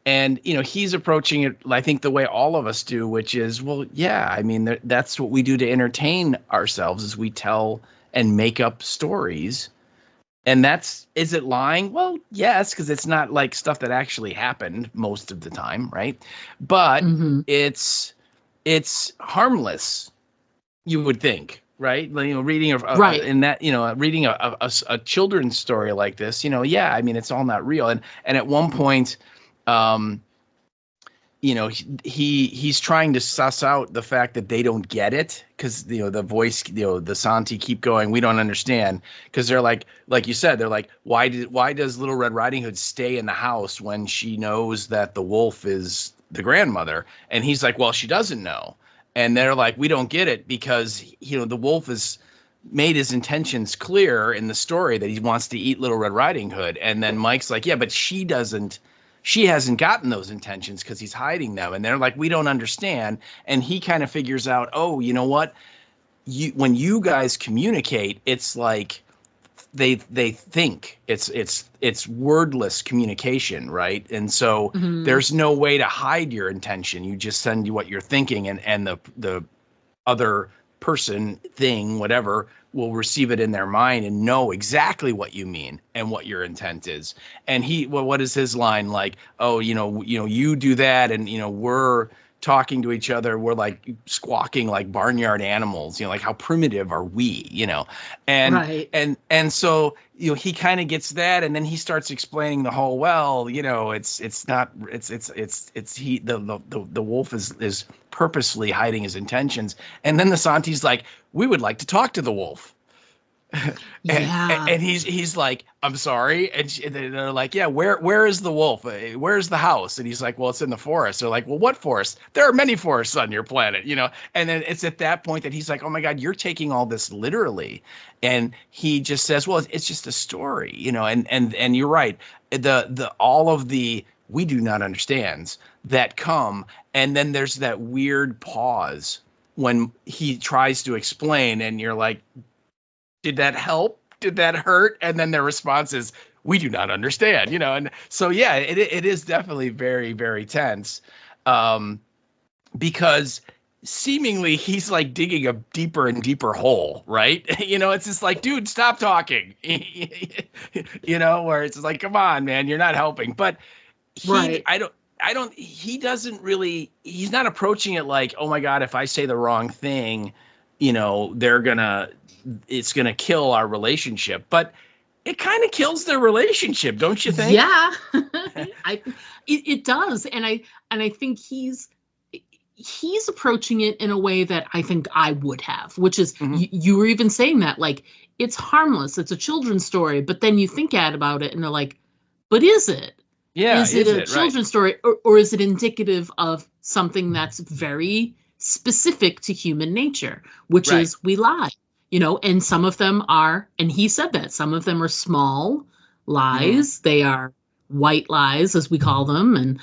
And, he's approaching it, I think, the way all of us do, which is, well, yeah, I mean, that's what we do to entertain ourselves, is we tell and make up stories. And is it lying? Well, yes, because it's not like stuff that actually happened most of the time, right? But it's harmless, you would think, right? Reading reading a children's story like this, yeah, I mean, it's all not real. And at one point, he's trying to suss out the fact that they don't get it, because the voice, the Santi keep going, we don't understand, because they're like you said, they're like, why does Little Red Riding Hood stay in the house when she knows that the wolf is the grandmother? And he's like, well, she doesn't know. And they're like, we don't get it, because the wolf has made his intentions clear in the story that he wants to eat Little Red Riding Hood. And then Mike's like, yeah, but she hasn't gotten those intentions because he's hiding them. And they're like, we don't understand. And he kind of figures out, oh, you know what? When you guys communicate, it's like they think it's wordless communication, right? And so there's no way to hide your intention. You just send what you're thinking, and the other person, thing, whatever, will receive it in their mind and know exactly what you mean and what your intent is. And what is his line? Like, oh, you do that, and we're talking to each other, we're like squawking like barnyard animals, like how primitive are we, and right. and so he kind of gets that, and then he starts explaining the whole, well, the wolf is purposely hiding his intentions. And then the Santi's like, we would like to talk to the wolf. And he's like, I'm sorry. And they're like, yeah, where is the wolf? Where's the house? And he's like, well, it's in the forest. They're like, well, what forest? There are many forests on your planet, And then it's at that point that he's like, oh my God, you're taking all this literally. And he just says, well, it's just a story, and you're right. All of the we do not understands that come, and then there's that weird pause when he tries to explain, and you're like, did that help? Did that hurt? And then their response is, we do not understand, And so, yeah, it is definitely very, very tense, because seemingly he's like digging a deeper and deeper hole, right? It's just like, dude, stop talking, where it's like, come on, man, you're not helping. But right. He's not approaching it like, oh my God, if I say the wrong thing, it's gonna kill our relationship. But it kind of kills their relationship, don't you think? Yeah, it does, and I think he's approaching it in a way that I think I would have, which is you were even saying that, like, it's harmless, it's a children's story, but then you think about it and they're like, but is it? Yeah, is it a children's story, or is it indicative of something that's very specific to human nature, which is we lie, and some of them are, and he said that some of them are small lies, they are white lies, as we call them, and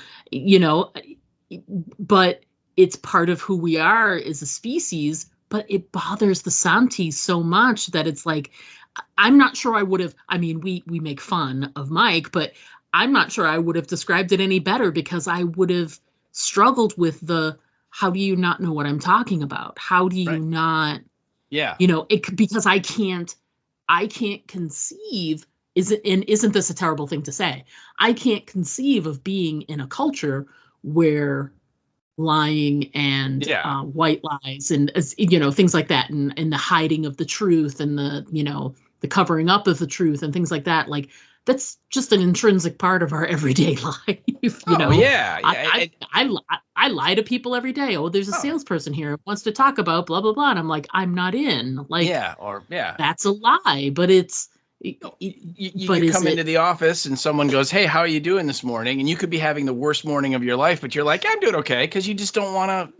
but it's part of who we are as a species. But it bothers the Santi so much that it's like, I'm not sure I would have, I mean, we make fun of Mike, but I'm not sure I would have described it any better, because I would have struggled with how do you not know what I'm talking about? How do you not, because I can't conceive, isn't this a terrible thing to say? I can't conceive of being in a culture where lying and white lies and things like that, and the hiding of the truth, and the covering up of the truth and things like that, like that's just an intrinsic part of our everyday life. I lie to people every day. Oh, there's a salesperson here who wants to talk about blah blah blah, and I'm like, I'm not in. Like, that's a lie, but it's. You come into the office and someone goes, hey, how are you doing this morning? And you could be having the worst morning of your life, but you're like, I'm doing okay, because you just don't want to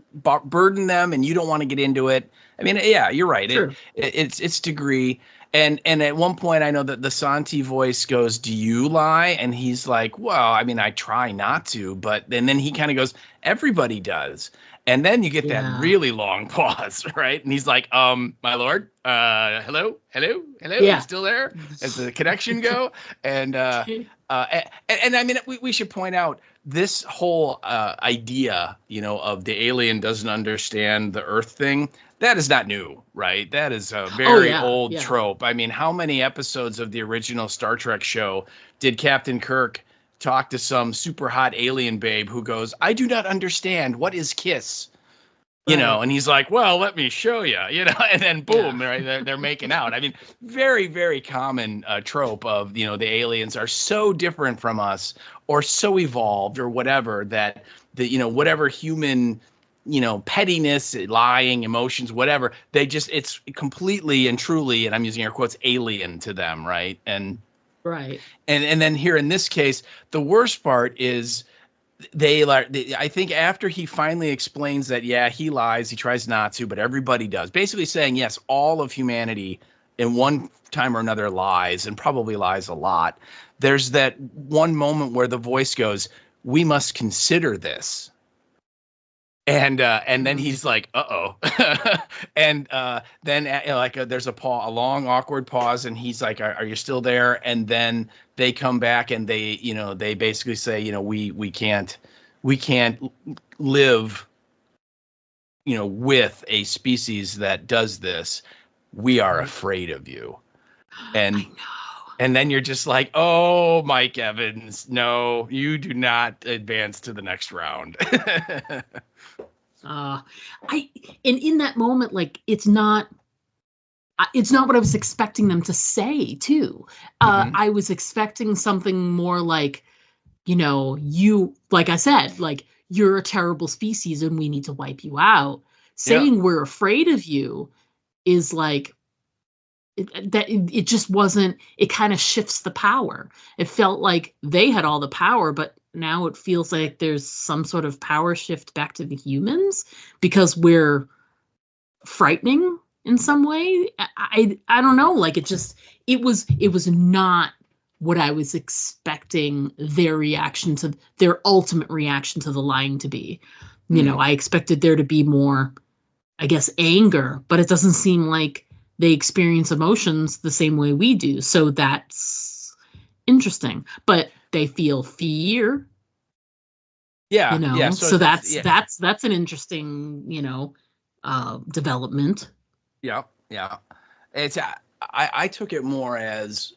burden them and you don't want to get into it. I mean, yeah, you're right. It's degree. And at one point, I know that the Santi voice goes, do you lie? And he's like, well, I mean, I try not to. And then he kind of goes, everybody does. And then you get that really long pause, right? And he's like, my lord, hello? Yeah. You still there? Does the connection go? And And I mean, we should point out this whole idea, of the alien doesn't understand the Earth thing. That is not new, right? That is a very old trope. I mean, how many episodes of the original Star Trek show did Captain Kirk talk to some super hot alien babe who goes, "I do not understand. What is kiss?" And he's like, "Well, let me show you," and then boom, right, they're making out. I mean, very, very common trope of, the aliens are so different from us or so evolved or whatever that whatever human, pettiness, lying, emotions, whatever, it's completely and truly, and I'm using air quotes, alien to them. Right. And then here in this case, the worst part is, I think after he finally explains that, he lies, he tries not to, but everybody does. Basically saying, yes, all of humanity in one time or another lies, and probably lies a lot. There's that one moment where the voice goes, "We must consider this." And then he's like, "Uh-oh." And then there's a long awkward pause, and he's like, are you still there? And then they come back and they basically say, we can't live, with a species that does this. We are afraid of you. And I know. And then you're just like, "Oh, Mike Evans, no, you do not advance to the next round." In that moment, like, it's not what I was expecting them to say too. I was expecting something more like, you, like I said, like, you're a terrible species and we need to wipe you out. Saying we're afraid of you is like, it just wasn't, it kind of shifts the power. It felt like they had all the power, but now it feels like there's some sort of power shift back to the humans because we're frightening in some way. I don't know. Like, it was not what I was expecting their ultimate reaction to the lying to be. I expected there to be more, I guess, anger, but it doesn't seem like they experience emotions the same way we do. So that's interesting. But they feel fear. Yeah. So that's an interesting, development. Yeah. It's I took it more as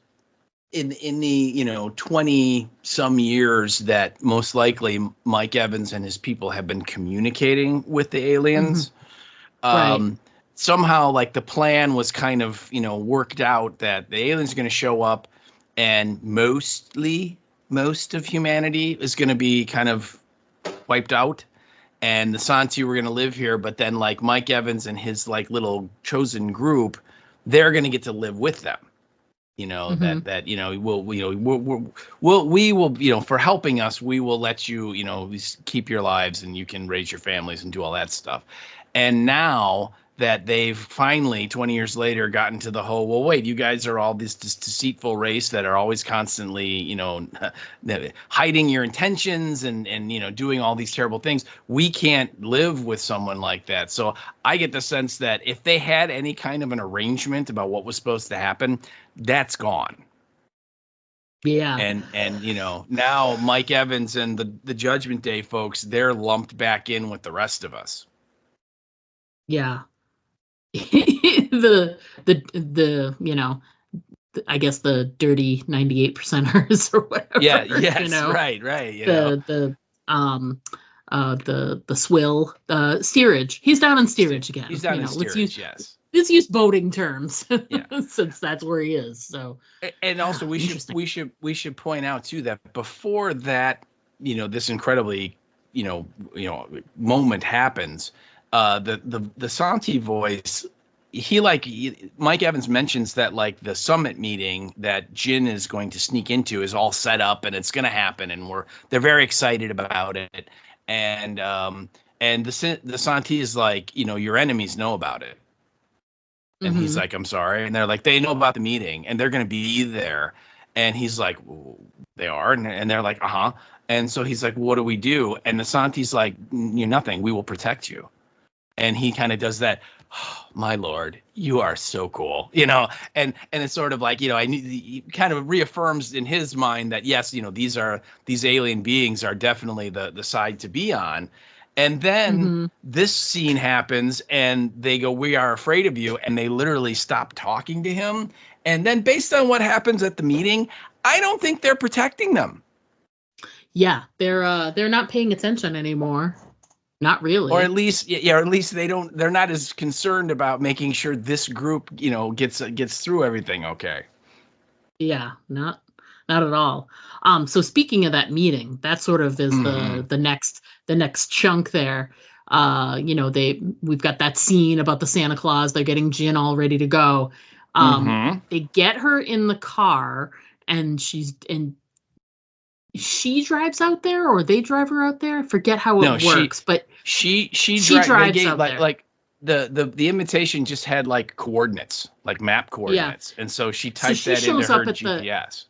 in the 20 some years that most likely Mike Evans and his people have been communicating with the aliens. Somehow, like, the plan was kind of, worked out that the aliens are going to show up and most of humanity is going to be kind of wiped out, and the Santi were going to live here. But then, like, Mike Evans and his, like, little chosen group, they're going to get to live with them. We will, for helping us, we will let you, keep your lives and you can raise your families and do all that stuff. And now that they've finally, 20 years later, gotten to the whole, well, wait, you guys are all this deceitful race that are always constantly, hiding your intentions and doing all these terrible things. We can't live with someone like that. So I get the sense that if they had any kind of an arrangement about what was supposed to happen, that's gone. Yeah. And now Mike Evans and the Judgment Day folks, they're lumped back in with the rest of us. Yeah. I guess the dirty 98%ers or whatever. Yeah. Yes. Right. The swill, steerage. He's down in steerage again. He's down in steerage. Let's use boating terms, since that's where he is. So, and also we should point out too that before that, this incredibly, moment happens. The Santi voice, Mike Evans mentions that, like, the summit meeting that Jin is going to sneak into is all set up and it's going to happen, and they're very excited about it. And the Santi is like, your enemies know about it. And he's like, "I'm sorry." And they're like, "They know about the meeting and they're going to be there." And he's like, well, "They are?" And they're like, "Uh-huh." And so he's like, "What do we do?" And the Santi's like, "You're nothing. We will protect you." And he kind of does that oh, my Lord, you are so cool, you know, and it's sort of like, you know, he kind of reaffirms in his mind that, yes, you know, these alien beings are definitely the side to be on. And then this scene happens and they go, we are afraid of you. And they literally stop talking to him. And then based on what happens at the meeting, I don't think they're protecting them. Yeah, they're not paying attention anymore. Not really. Or at least, or at least they're not as concerned about making sure this group, you know, gets through everything okay. Yeah, not at all. So speaking of that meeting, that sort of is the next chunk there. You know, we've got that scene about the Santa Claus. They're getting Jin all ready to go. They get her in the car, and she drives out there, or they drive her out there. I forget how it works, but she drives out there. Like the invitation just had like coordinates, like map coordinates, and so she typed that into her GPS.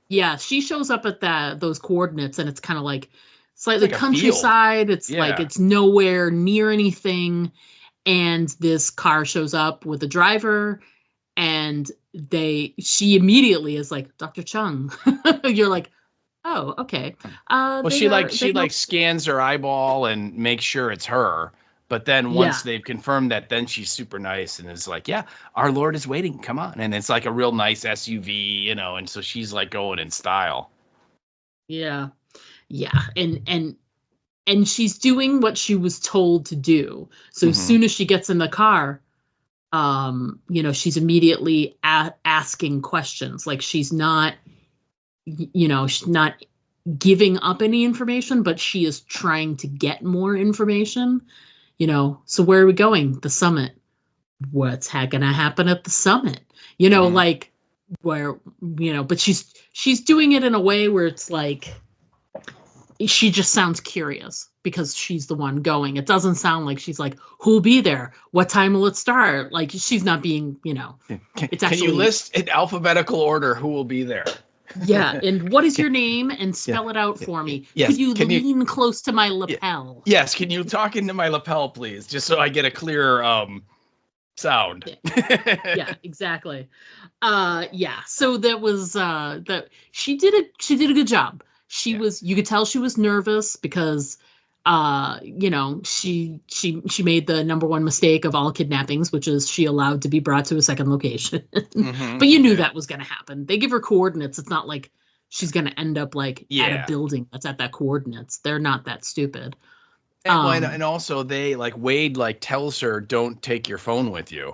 Yeah, she shows up at those coordinates, and it's kind of like slightly countryside. It's like it's nowhere near anything, and this car shows up with a driver, and she immediately is like, Dr. Chung. You're like, oh, okay. Well, she scans her eyeball and makes sure it's her. But then once they've confirmed that, then she's super nice and is like, yeah, our Lord is waiting. Come on. And it's like a real nice SUV, you know, and so she's like going in style. Yeah. Yeah. And she's doing what she was told to do. So as soon as she gets in the car, you know, she's immediately asking questions. Like she's not, you know, she's not giving up any information, but she is trying to get more information. You know, so where are we going? The summit. What's gonna happen at the summit? You know, like where, you know, but she's doing it in a way where it's like she just sounds curious because she's the one going. It doesn't sound like she's like, who'll be there? What time will it start? Like she's not being, you know, it's actually. Can you list in alphabetical order who will be there? Yeah, and what is your name? And spell it out for me. Yes. Could you lean close to my lapel? Yes, can you talk into my lapel, please? Just so I get a clear sound. Yeah, exactly. Yeah, so that was that she did a good job. You could tell she was nervous because you know, she made the number one mistake of all kidnappings, which is she allowed to be brought to a second location. But you knew that was going to happen. They give her coordinates. It's not like she's going to end up like at a building that's at that coordinates. They're not that stupid. And also they like Wade like tells her, don't take your phone with you.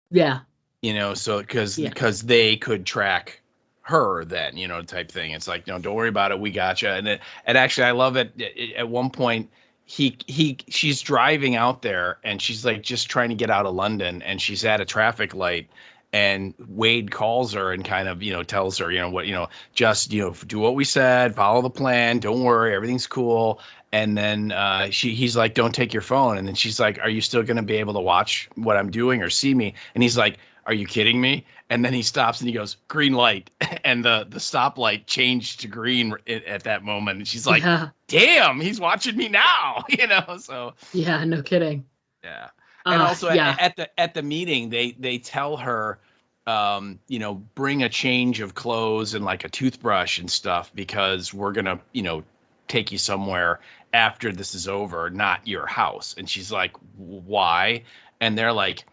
Yeah. You know, so because they could track her then, you know, type thing. It's like, no, don't worry about it. We gotcha. And actually, I love it. At one point, she's driving out there and she's like just trying to get out of London, and she's at a traffic light, and Wade calls her and kind of, you know, tells her, you know, what, you know, just, you know, do what we said, follow the plan. Don't worry. Everything's cool. And then he's like, don't take your phone. And then she's like, are you still going to be able to watch what I'm doing or see me? And he's like, are you kidding me? And then he stops and he goes, green light. And the stoplight changed to green at that moment. And she's like, damn, he's watching me now, you know? So yeah, no kidding. Yeah. And also at the meeting, they tell her, you know, bring a change of clothes and like a toothbrush and stuff, because we're going to, you know, take you somewhere after this is over, not your house. And she's like, why? And they're like,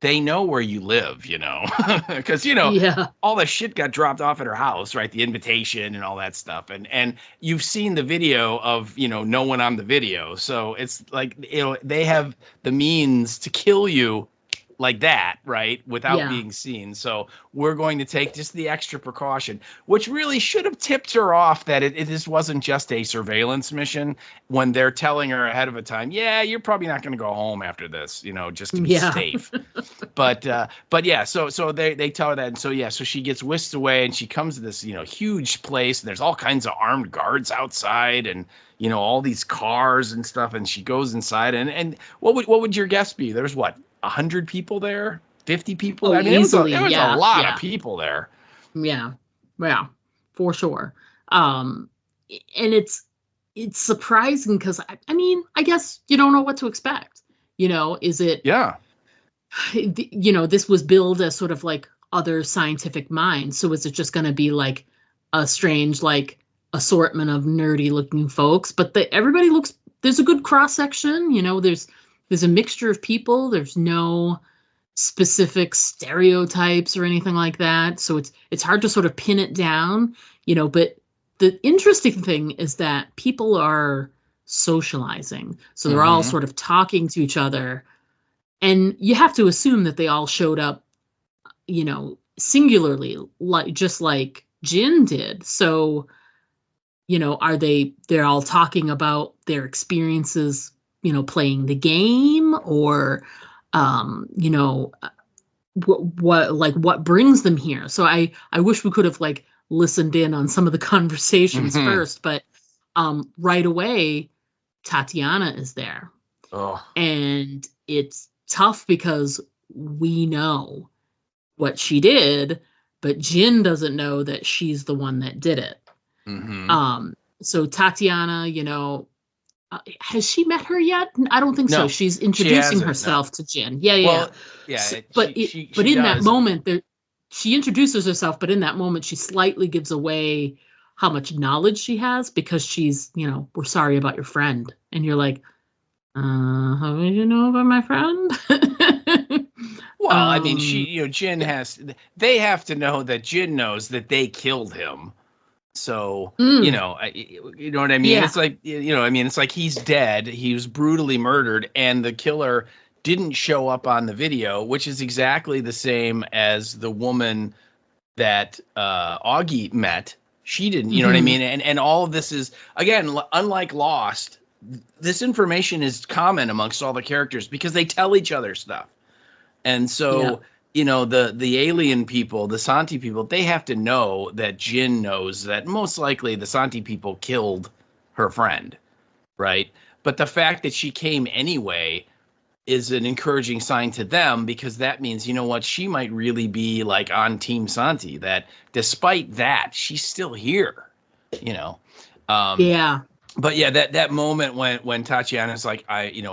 they know where you live, you know, because, you know, all the shit got dropped off at her house, right? The invitation and all that stuff. And you've seen the video of, you know, no one on the video. So it's like, you know, they have the means to kill you like that, right, without being seen. So we're going to take just the extra precaution, which really should have tipped her off that this wasn't just a surveillance mission, when they're telling her ahead of a time, yeah, you're probably not going to go home after this, you know, just to be safe. But yeah, so they tell her that. And so she gets whisked away, and she comes to this, you know, huge place, and there's all kinds of armed guards outside, and, you know, all these cars and stuff. And she goes inside, and what would your guess be? There's what, 100 people there, 50 people. I mean, easily, it was a lot of people there. Yeah, for sure. And it's surprising because I mean, I guess you don't know what to expect. You know, is it? Yeah. this was billed as sort of like other scientific minds. So is it just going to be like a strange like assortment of nerdy looking folks? But everybody looks, there's a good cross section. There's a mixture of people. There's no specific stereotypes or anything like that. So it's hard to sort of pin it down. But the interesting thing is that people are socializing. So they're all sort of talking to each other. And you have to assume that they all showed up, singularly, just like Jin did. So, they're all talking about their experiences, playing the game, or, what brings them here. So I wish we could have like listened in on some of the conversations first, but right away, Tatiana is there. Oh. And it's tough because we know what she did, but Jin doesn't know that she's the one that did it. So Tatiana, has she met her yet? I don't think so. She's introducing herself to Jin. Yeah. But in that moment, she introduces herself, but in that moment, she slightly gives away how much knowledge she has, because she's, we're sorry about your friend. And you're like, how did you know about my friend? Well, I mean, Jin they have to know that Jin knows that they killed him. So, you know what I mean? Yeah. It's like, it's like he's dead. He was brutally murdered, and the killer didn't show up on the video, which is exactly the same as the woman that Augie met. She didn't, you know what I mean? And all of this is, again, unlike Lost, this information is common amongst all the characters because they tell each other stuff. And so, the alien people, the Santi people, they have to know that Jin knows that most likely the Santi people killed her friend, right? But the fact that she came anyway is an encouraging sign to them, because that means, she might really be like on Team Santi, that despite that, she's still here, Yeah. But yeah, that moment when Tatiana's like,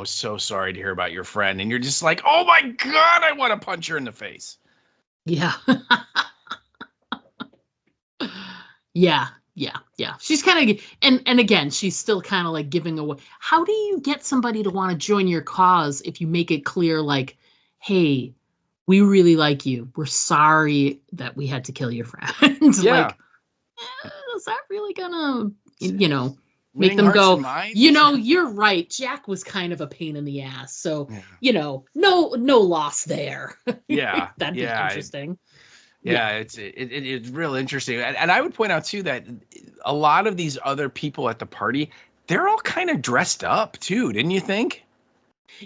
so sorry to hear about your friend, and you're just like, oh my God, I want to punch her in the face. Yeah. Yeah. She's kind of, and again, she's still kind of like giving away. How do you get somebody to want to join your cause if you make it clear, like, hey, we really like you. We're sorry that we had to kill your friend. Yeah. Like, is that really gonna, make them go, you're right. Jack was kind of a pain in the ass. So, no loss there. Yeah. That'd be interesting. It's real interesting. And I would point out, too, that a lot of these other people at the party, they're all kind of dressed up, too. Didn't you think?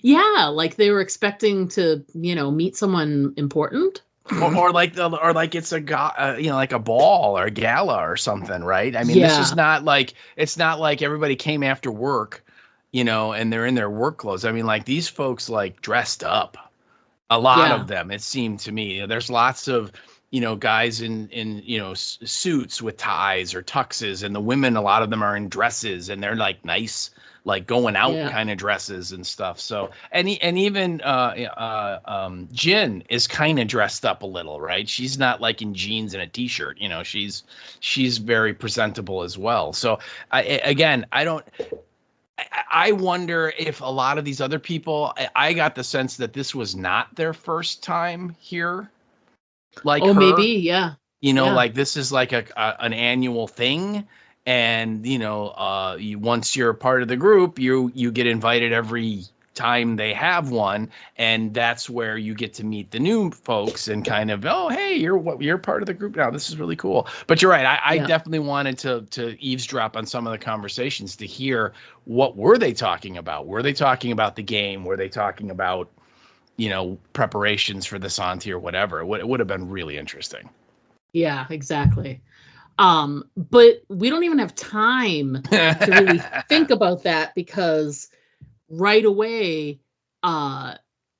Yeah. Like they were expecting to, meet someone important. or like it's a like a ball or a gala or something, right? I mean, This is not like, it's not like everybody came after work, and they're in their work clothes. I mean, like these folks like dressed up, a lot of them, it seemed to me. There's lots of guys in suits with ties or tuxes, and the women, a lot of them are in dresses, and they're like nice, like going out kind of dresses and stuff. So, and even Jin is kind of dressed up a little, right? She's not like in jeans and a t-shirt, she's very presentable as well. So I wonder if a lot of these other people, I got the sense that this was not their first time here. Like, maybe, yeah. Like this is like an annual thing. And, once you're a part of the group, you get invited every time they have one. And that's where you get to meet the new folks and kind of, oh, hey, you're part of the group now. This is really cool. But you're right. I definitely wanted to eavesdrop on some of the conversations to hear what were they talking about? Were they talking about the game? Were they talking about, preparations for the Santi or whatever? It would have been really interesting. Yeah, exactly. But we don't even have time to really think about that, because right away,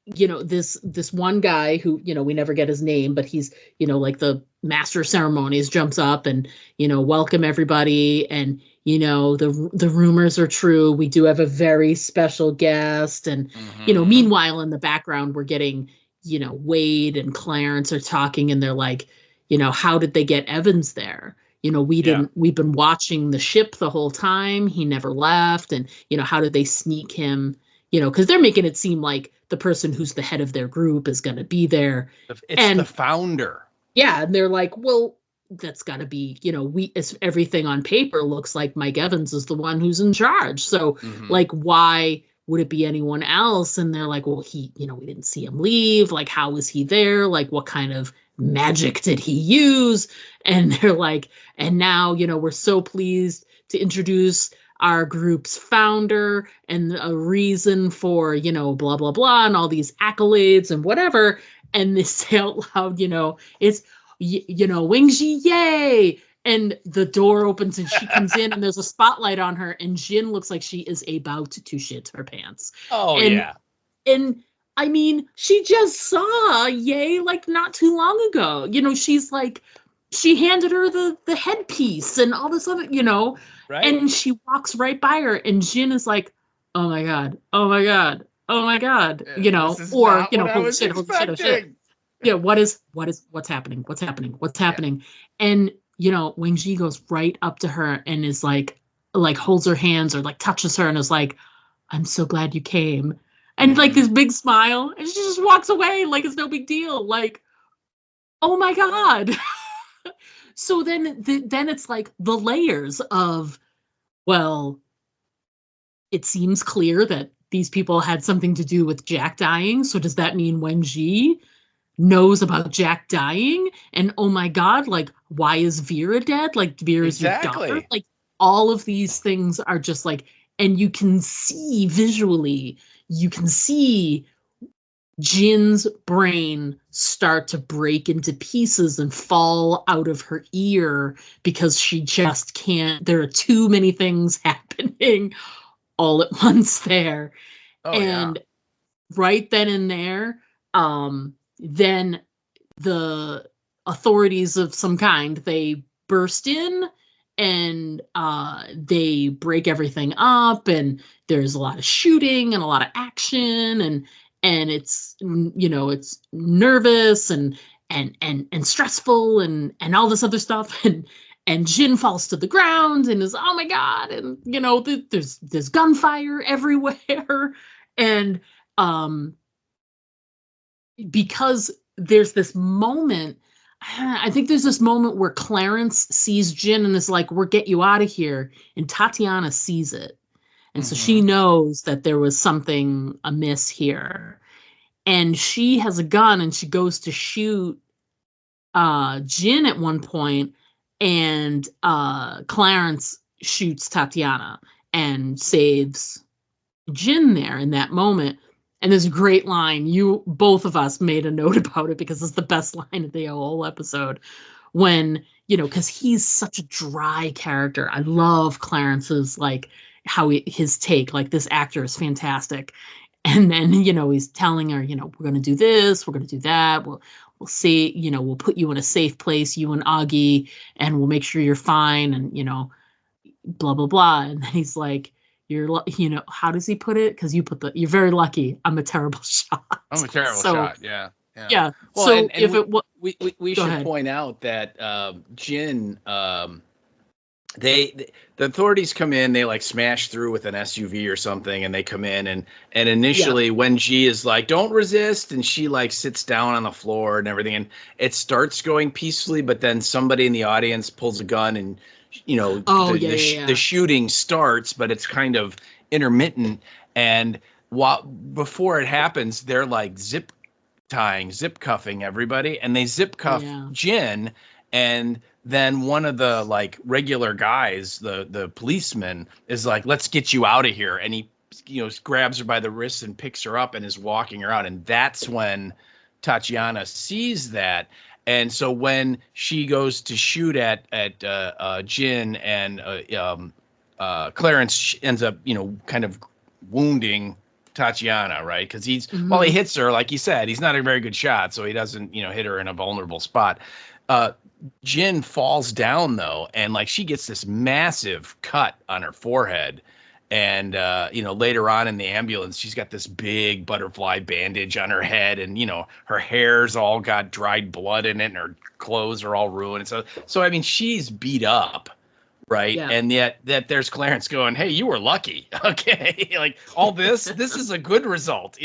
this one guy who, we never get his name, but he's, like the master of ceremonies, jumps up and, welcome everybody. And, the rumors are true. We do have a very special guest. And, meanwhile, in the background, we're getting, Wade and Clarence are talking, and they're like, how did they get Evans there? We've been watching the ship the whole time. He never left. And, how did they sneak him? Because they're making it seem like the person who's the head of their group is going to be there. It's the founder. Yeah. And they're like, well, that's got to be, everything on paper looks like Mike Evans is the one who's in charge. So like, why would it be anyone else? And they're like, well, we didn't see him leave. Like, how was he there? Like, what kind of magic did he use? And they're like, and now, we're so pleased to introduce our group's founder and a reason for, blah, blah, blah, and all these accolades and whatever. And they say out loud, it's, Wing-Ji, yay! And the door opens and she comes in and there's a spotlight on her and Jin looks like she is about to shit her pants. Oh, yeah. And I mean, she just saw Ye like not too long ago. She's like, she handed her the headpiece and all this other, right. And she walks right by her and Jin is like, oh my God, oh my God, oh my God, or, holy shit, holy shit, holy shit. Yeah, what's happening? What's happening? What's happening? Yeah. And, Wing-Ji goes right up to her and is like holds her hands or like touches her and is like, I'm so glad you came. And like this big smile, and she just walks away like it's no big deal. Like, oh my God. So then it's like the layers of, well, it seems clear that these people had something to do with Jack dying. So does that mean Wing-Ji knows about Jack dying? And oh my God, like, why is Vera dead? Like, Vera's your daughter? Like, all of these things are just like, and you can see visually, you can see Jin's brain start to break into pieces and fall out of her ear because she just can't. There are too many things happening all at once there. And right then and there, then the authorities of some kind, they burst in and they break everything up, and there's a lot of shooting and a lot of action, and it's it's nervous and stressful and all this other stuff, and Jin falls to the ground and is, oh my God, and there's gunfire everywhere, and because there's this moment, I think there's this moment where Clarence sees Jin and is like, we'll get you out of here. And Tatiana sees it. And so she knows that there was something amiss here. And she has a gun and she goes to shoot Jin at one point, and Clarence shoots Tatiana and saves Jin there in that moment. And there's a great line. Both of us made a note about it because it's the best line of the whole episode. When, because he's such a dry character. I love Clarence's, like, how his take, like, this actor is fantastic. And then, he's telling her, we're going to do this, we're going to do that. We'll see, we'll put you in a safe place, you and Augie, and we'll make sure you're fine. And, blah, blah, blah. And then he's like, how does he put it? Because you're very lucky. I'm a terrible shot. I'm a terrible shot. Yeah. Well, so we should point out that Jin, the authorities come in, they like smash through with an SUV or something, and they come in and initially when G is like, don't resist, and she like sits down on the floor and everything, and it starts going peacefully, but then somebody in the audience pulls a gun and the shooting starts, but it's kind of intermittent. And before it happens, they're like zip cuffing everybody, and they zip cuff Jin. And then one of the like regular guys, the policeman, is like, let's get you out of here. And he, grabs her by the wrist and picks her up and is walking her out. And that's when Tatiana sees that. And so when she goes to shoot at Jin, and Clarence ends up, kind of wounding Tatiana, right? Because while he hits her, like you said, he's not a very good shot, so he doesn't, hit her in a vulnerable spot. Jin falls down though, and like she gets this massive cut on her forehead, And, later on in the ambulance, she's got this big butterfly bandage on her head, and, her hair's all got dried blood in it, and her clothes are all ruined. So I mean, she's beat up, right? Yeah. And yet that there's Clarence going, hey, you were lucky. Okay. Like all this is a good result,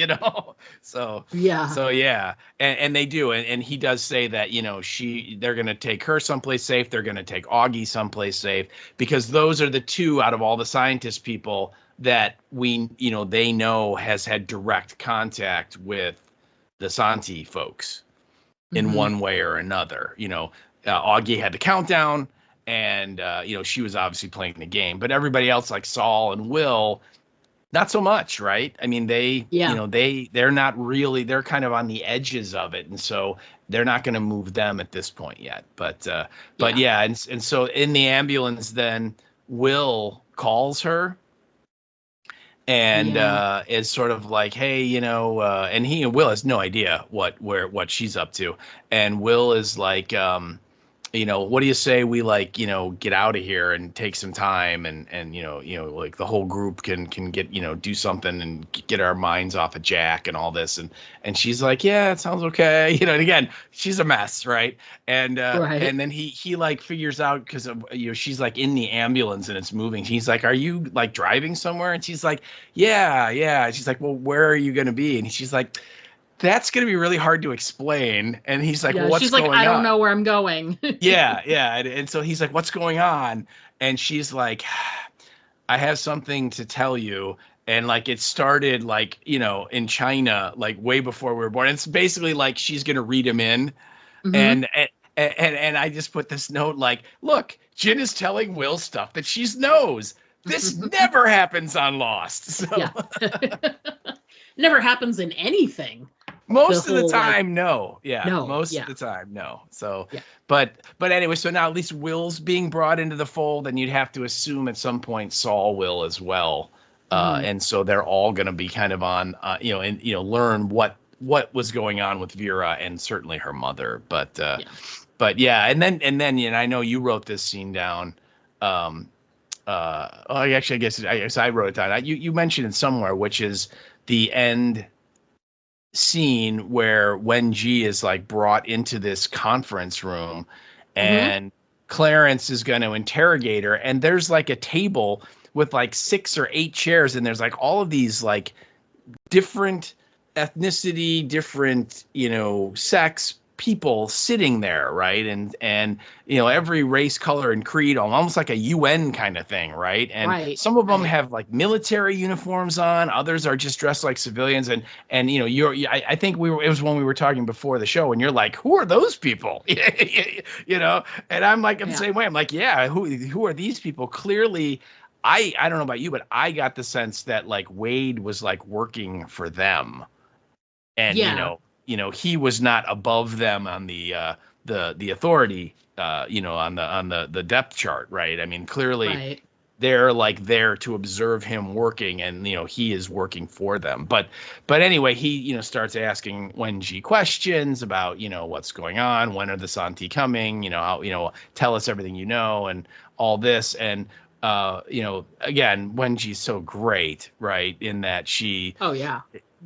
So, Yeah. So, yeah. And they do. And he does say that, they're going to take her someplace safe. They're going to take Augie someplace safe, because those are the two out of all the scientist people that they know has had direct contact with the Santi folks in one way or another. Augie had the countdown, and, she was obviously playing the game, but everybody else like Saul and Will, not so much, right? I mean, they're not really, they're kind of on the edges of it. And so they're not going to move them at this point yet. But yeah. And so in the ambulance, then Will calls her and is sort of like, hey, and Will has no idea what she's up to. And Will is like, what do you say we get out of here and take some time and like the whole group can get, do something and get our minds off of Jack and all this. And she's like, yeah, it sounds okay. And again, she's a mess. Right. And, and then he figures out, cause she's like in the ambulance and it's moving. He's like, are you like driving somewhere? And she's like, yeah. And she's like, well, where are you going to be? And she's like, that's going to be really hard to explain. And he's like, well, what's going on? She's like, I don't know where I'm going. Yeah. And so he's like, what's going on? And she's like, I have something to tell you. And like, it started like, in China, like way before we were born. It's basically like, she's going to read him in. And I just put this note like, look, Jin is telling Will stuff that she knows. This never happens on Lost. So. Yeah. Never happens in anything. Most of the time, no. Yeah. No, most of the time, no. So, but anyway, so now at least Will's being brought into the fold, and you'd have to assume at some point Saul will as well. And so they're all going to be kind of on, learn what was going on with Vera and certainly her mother. But yeah. And then, I know you wrote this scene down. I guess I wrote it down. You mentioned it somewhere, which is the end scene where Wen-Ji is like brought into this conference room and Clarence is going to interrogate her, and there's like a table with like 6 or 8 chairs, and there's like all of these like different ethnicity, different sex people sitting there, right? And every race, color, and creed, almost like a UN kind of thing, right? And some of them have like military uniforms on, others are just dressed like civilians. And I think it was when we were talking before the show, and you're like, who are those people? And I'm like, I'm the same way. I'm like, yeah, who are these people? Clearly, I don't know about you, but I got the sense that like Wade was like working for them, and he was not above them on the authority, on the depth chart, right? I mean, clearly they're like there to observe him working, and he is working for them. But anyway, he starts asking Wen-Ji questions about what's going on, when are the Santi coming, how tell us everything and all this, and again, Wen-Ji's so great, right, in that she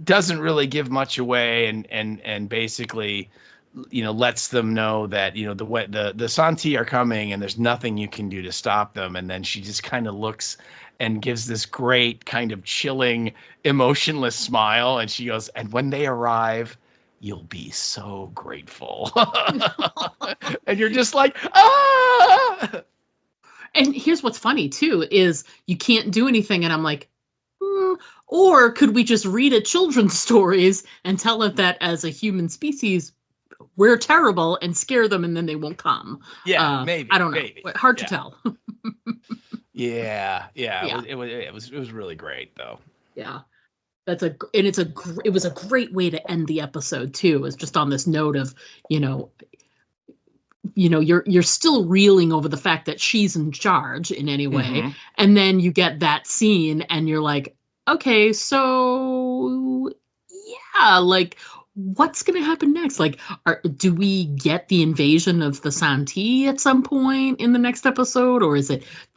doesn't really give much away, and basically lets them know that the Santi are coming and there's nothing you can do to stop them. And then she just kind of looks and gives this great kind of chilling, emotionless smile, and she goes, and when they arrive, you'll be so grateful. And you're just like, ah. And here's what's funny too is you can't do anything, and I'm like, or could we just read at children's stories and tell it that as a human species we're terrible and scare them and then they won't come? Maybe. I don't know. Maybe. Hard to tell. Yeah. It was really great though. Yeah. It was a great way to end the episode too. Is just on this note of, you're still reeling over the fact that she's in charge in any way. And then you get that scene and you're like, okay, so yeah, like what's going to happen next? Like, do we get the invasion of the Santee at some point in the next episode? Or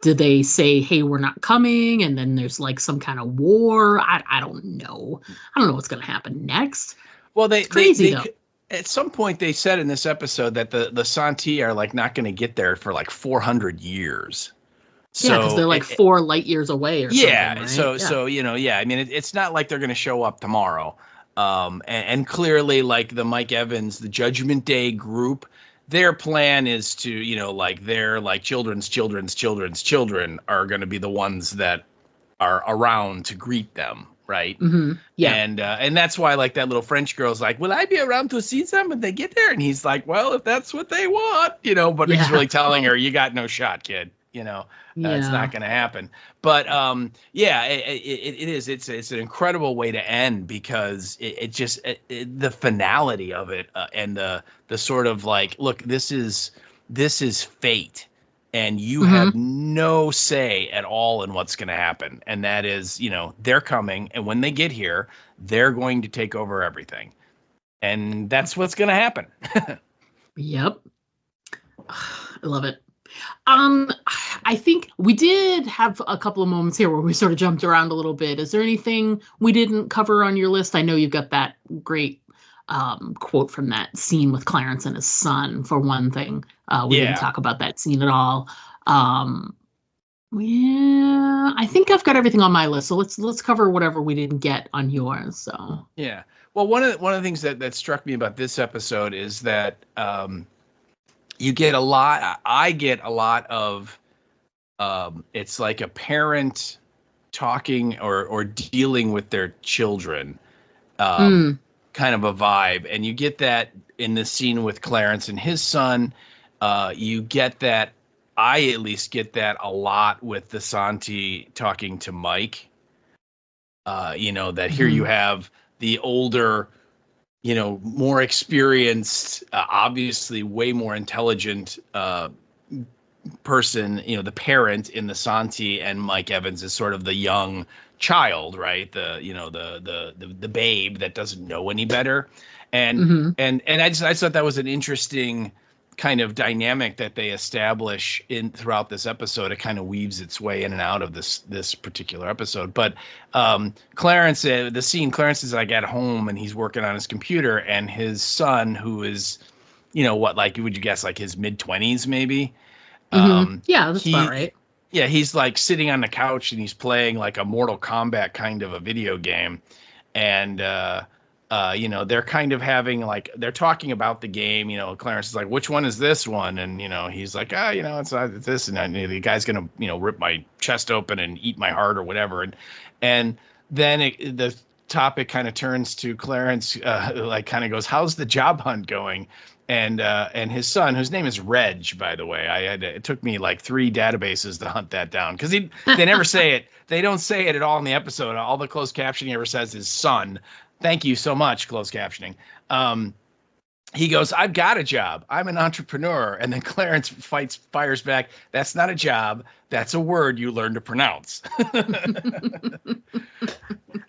do they say, hey, we're not coming? And then there's like some kind of war. I don't know. I don't know what's going to happen next. Well, it's crazy though. At some point they said in this episode that the Santee are like not going to get there for like 400 years. Yeah, because they're like 4 light years away or something. Right? So I mean, it's not like they're going to show up tomorrow. And clearly, like the Mike Evans, the Judgment Day group, their plan is to, like their like children's children are going to be the ones that are around to greet them, right? Mm-hmm. Yeah. And that's why like that little French girl's like, will I be around to see them when they get there? And he's like, well, if that's what they want, but he's really telling her, you got no shot, kid. It's not going to happen. But it is. It's an incredible way to end because the finality of it and the sort of like, look, this is fate, and you have no say at all in what's going to happen. And that is, they're coming, and when they get here, they're going to take over everything, and that's what's going to happen. Yep, I love it. I think we did have a couple of moments here where we sort of jumped around a little bit. Is there anything we didn't cover on your list? I know you've got that great quote from that scene with Clarence and his son, for one thing. We didn't talk about that scene at all. I think I've got everything on my list. So let's cover whatever we didn't get on yours. So yeah. Well, one of the things that struck me about this episode is that I get a lot of it's like a parent talking or dealing with their children kind of a vibe. And you get that in this scene with Clarence and his son. You get that. I at least get that a lot with the Santee talking to Mike. That here you have the older, more experienced, obviously way more intelligent person, the parent in the Santee, and Mike Evans is sort of the young child, right? The babe that doesn't know any better. And I thought that was an interesting kind of dynamic that they establish throughout this episode. It kind of weaves its way in and out of this particular episode. But Clarence is like at home and he's working on his computer, and his son, who is, would you guess, like his mid-20s maybe? Yeah, that's about right. Yeah, he's like sitting on the couch and he's playing like a Mortal Kombat kind of a video game. And they're kind of having like, they're talking about the game, Clarence is like, which one is this one? And, he's like, it's this. And the guy's going to, rip my chest open and eat my heart or whatever. And then the topic kind of turns to Clarence, like kind of goes, how's the job hunt going? And his son, whose name is Reg, by the way, it took me like 3 databases to hunt that down because they never say it. They don't say it at all in the episode. All the closed captioning ever says is son. Thank you so much, closed captioning. He goes, I've got a job. I'm an entrepreneur. And then Clarence fires back, that's not a job. That's a word you learn to pronounce.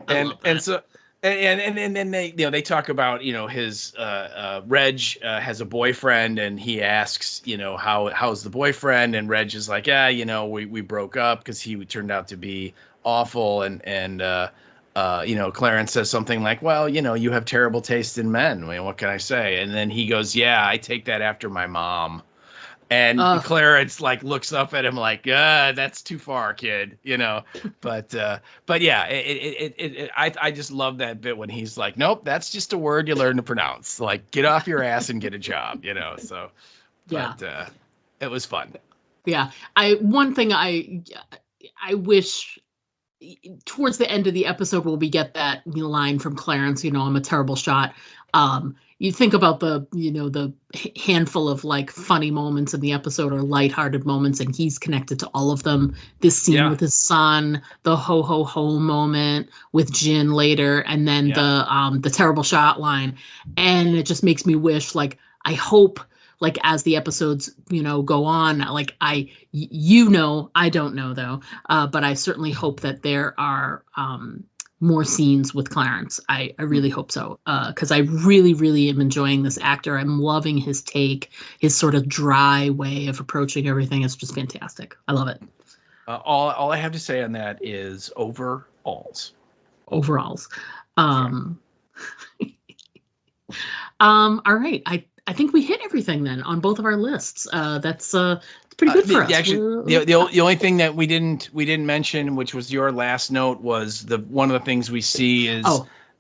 And then they talk about, his Reg has a boyfriend, and he asks, how's the boyfriend? And Reg is like, we broke up because he turned out to be awful. And Clarence says something like, well, you have terrible taste in men. I mean, what can I say? And then he goes, yeah, I take that after my mom. And Clarence like looks up at him like, that's too far, kid, But yeah, I just love that bit when he's like, nope, that's just a word you learn to pronounce. Like, get off your ass and get a job, So, but it was fun. Yeah, one thing I wish towards the end of the episode where we get that line from Clarence, I'm a terrible shot. You think about the handful of like funny moments in the episode or lighthearted moments, and he's connected to all of them. This scene with his son, the ho ho ho moment with Jin later, and then the terrible shot line. And it just makes me wish, like, I hope, like, as the episodes, go on, like I don't know though, but I certainly hope that there are more scenes with Clarence. I really hope so, because I really, really am enjoying this actor. I'm loving his take, his sort of dry way of approaching everything. It's just fantastic. I love it. All I have to say on that is overalls. All right. I think we hit everything then on both of our lists. That's pretty good for us. Actually, the only thing that we didn't mention, which was your last note, was one of the things we see is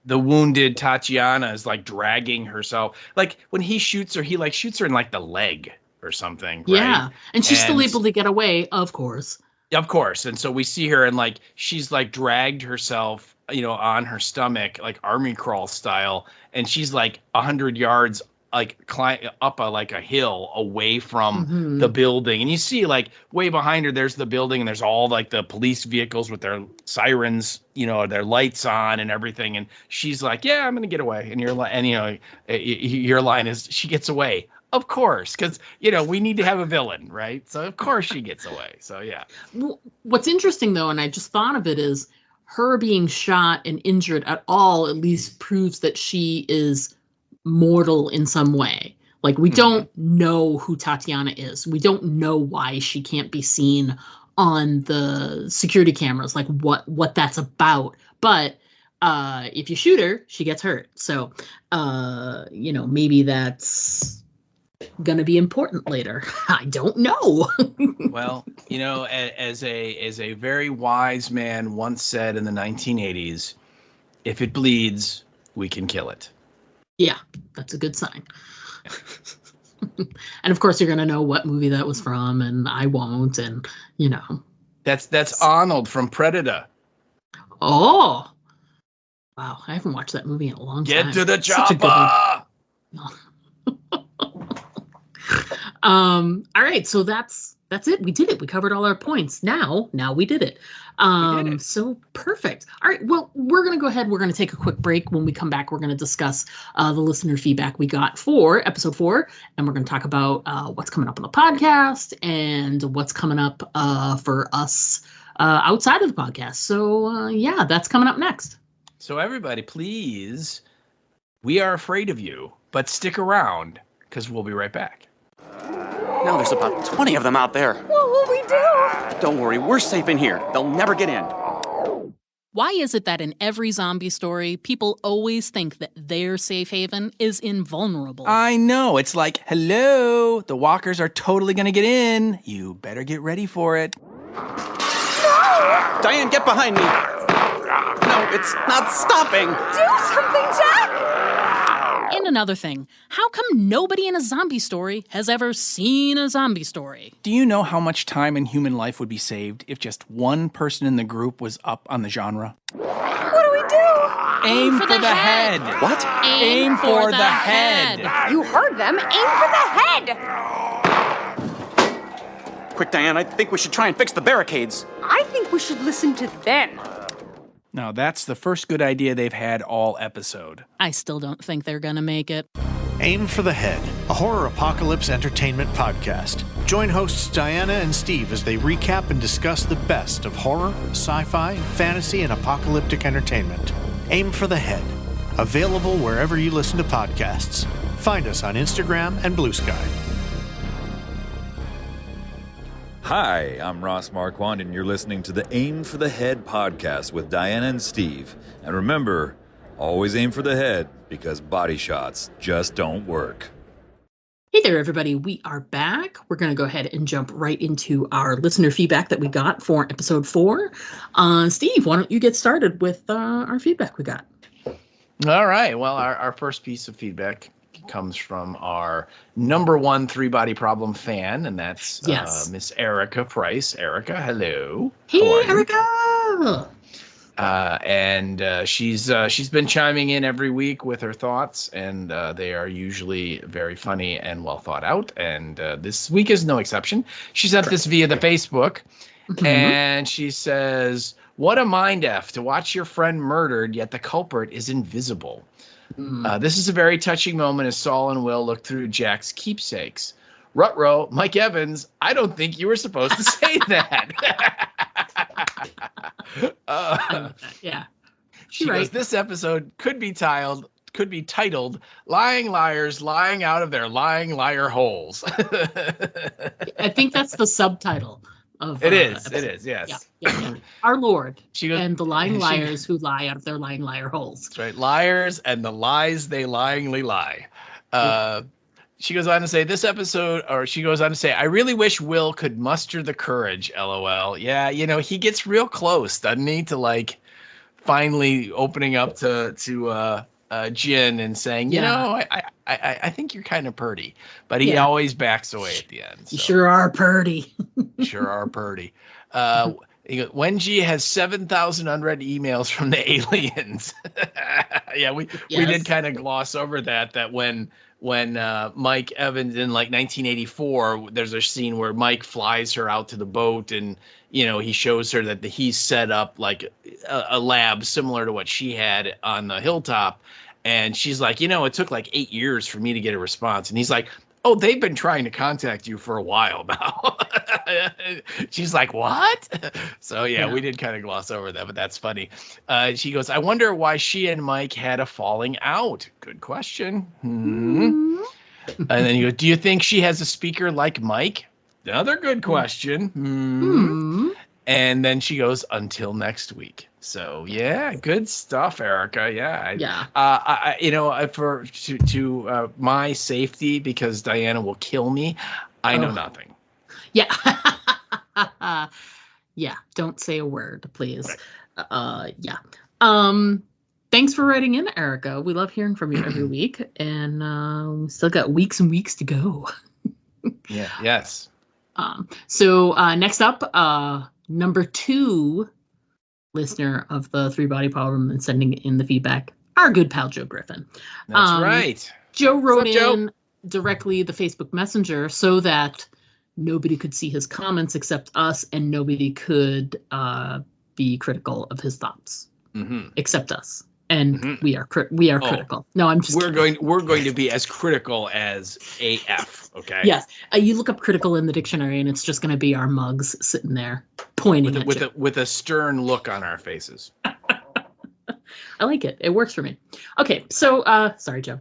the wounded Tatiana is like dragging herself. Like when he shoots her, he like shoots her in like the leg or something. Yeah, right? And she's still able to get away, of course. Of course. And so we see her and like she's like dragged herself, on her stomach, like army crawl style, and she's like 100 yards like climb up a hill away from the building, and you see like way behind her there's the building, and there's all like the police vehicles with their sirens, their lights on and everything, and she's like, yeah, I'm gonna get away, and your line is she gets away, of course, because we need to have a villain, right? So of course she gets away. So yeah. What's interesting though, and I just thought of it, is her being shot and injured at all at least proves that she is mortal in some way. Like we don't know who Tatiana is. We don't know why she can't be seen on the security cameras, like what that's about. But if you shoot her, she gets hurt. So maybe that's gonna be important later. I don't know. Well, as a very wise man once said in the 1980s, if it bleeds, we can kill it. Yeah, that's a good sign. And of course, you're going to know what movie that was from, and I won't, and That's Arnold from Predator. Oh, wow! I haven't watched that movie in a long time. Get to the chopper. All right, so that's it. We did it. We covered all our points. Now we did it. So perfect. All right. Well, we're going to go ahead. We're going to take a quick break. When we come back, we're going to discuss the listener feedback we got for episode 4. And we're going to talk about what's coming up on the podcast and what's coming up for us outside of the podcast. So that's coming up next. So everybody, please, we are afraid of you, but stick around because we'll be right back. Now there's about 20 of them out there. What will we do? Don't worry, we're safe in here. They'll never get in. Why is it that in every zombie story, people always think that their safe haven is invulnerable? I know. It's like, hello, the walkers are totally going to get in. You better get ready for it. No! Diane, get behind me. No, it's not stopping. Do something, Jack! And another thing, how come nobody in a zombie story has ever seen a zombie story? Do you know how much time in human life would be saved if just one person in the group was up on the genre? What do we do? Aim for the head. What? Aim for the head. You heard them. Aim for the head. Quick, Diane, I think we should try and fix the barricades. I think we should listen to them. Now, that's the first good idea they've had all episode. I still don't think they're gonna make it. Aim for the Head, a horror apocalypse entertainment podcast. Join hosts Diana and Steve as they recap and discuss the best of horror, sci-fi, fantasy, and apocalyptic entertainment. Aim for the Head, available wherever you listen to podcasts. Find us on Instagram and Blue Sky. Hi, I'm Ross Marquand, and you're listening to the Aim for the Head podcast with Diana and Steve. And remember, always aim for the head, because body shots just don't work. Hey there, everybody. We are back. We're going to go ahead and jump right into our listener feedback that we got for episode 4. Steve, why don't you get started with our feedback we got? All right. Well, our first piece of feedback comes from our number 1 Three-Body Problem fan, and that's Miss Erica Price. Erica, hello. Hey, Erica. And she's been chiming in every week with her thoughts, and they are usually very funny and well thought out. And this week is no exception. She sent this via the Facebook, and she says, "What a mind F to watch your friend murdered, yet the culprit is invisible. This is a very touching moment as Saul and Will look through Jack's keepsakes. Rutrow, Mike Evans, I don't think you were supposed to say that." I love that. Yeah. She goes, this episode could be titled Lying Liars Lying Out of Their Lying Liar Holes. I think that's the subtitle of It is, yes. Yeah. Our Lord She goes, and the lying liars who lie out of their lying liar holes. That's right. Liars and the lies they lyingly lie. She goes on to say I really wish Will could muster the courage, LOL. Yeah, he gets real close, doesn't he, to like finally opening up to Jin and saying, I think you're kind of purty, but he always backs away at the end. So. You sure are purty. Sure are purty. Wenji has 7,000 unread emails from the aliens. Yeah, we did kind of gloss over that when Mike Evans in like 1984, there's a scene where Mike flies her out to the boat and, he shows her that he's set up like a lab similar to what she had on the hilltop. And she's like, it took like 8 years for me to get a response. And he's like, oh, they've been trying to contact you for a while now. She's like, what? So, we did kind of gloss over that, but that's funny. She goes, I wonder why she and Mike had a falling out. Good question. And then you go, do you think she has a speaker like Mike? Another good question. And then she goes, until next week. So good stuff, Erica. For my safety, because Diana will kill me, I know nothing. Yeah. Don't say a word, please. Right. Thanks for writing in, Erica. We love hearing from you every week, and we still got weeks and weeks to go. Yes. So next up, number 2 listener of the 3 Body Problem and sending in the feedback, our good pal Joe Griffin. That's right. Joe wrote in directly the Facebook Messenger so that nobody could see his comments except us, and nobody could be critical of his thoughts except us. And we are critical. No, I'm just kidding. We're going to be as critical as AF. Okay. Yes. You look up critical in the dictionary, and it's just going to be our mugs sitting there pointing with a stern look on our faces. I like it. It works for me. Okay. So sorry, Joe.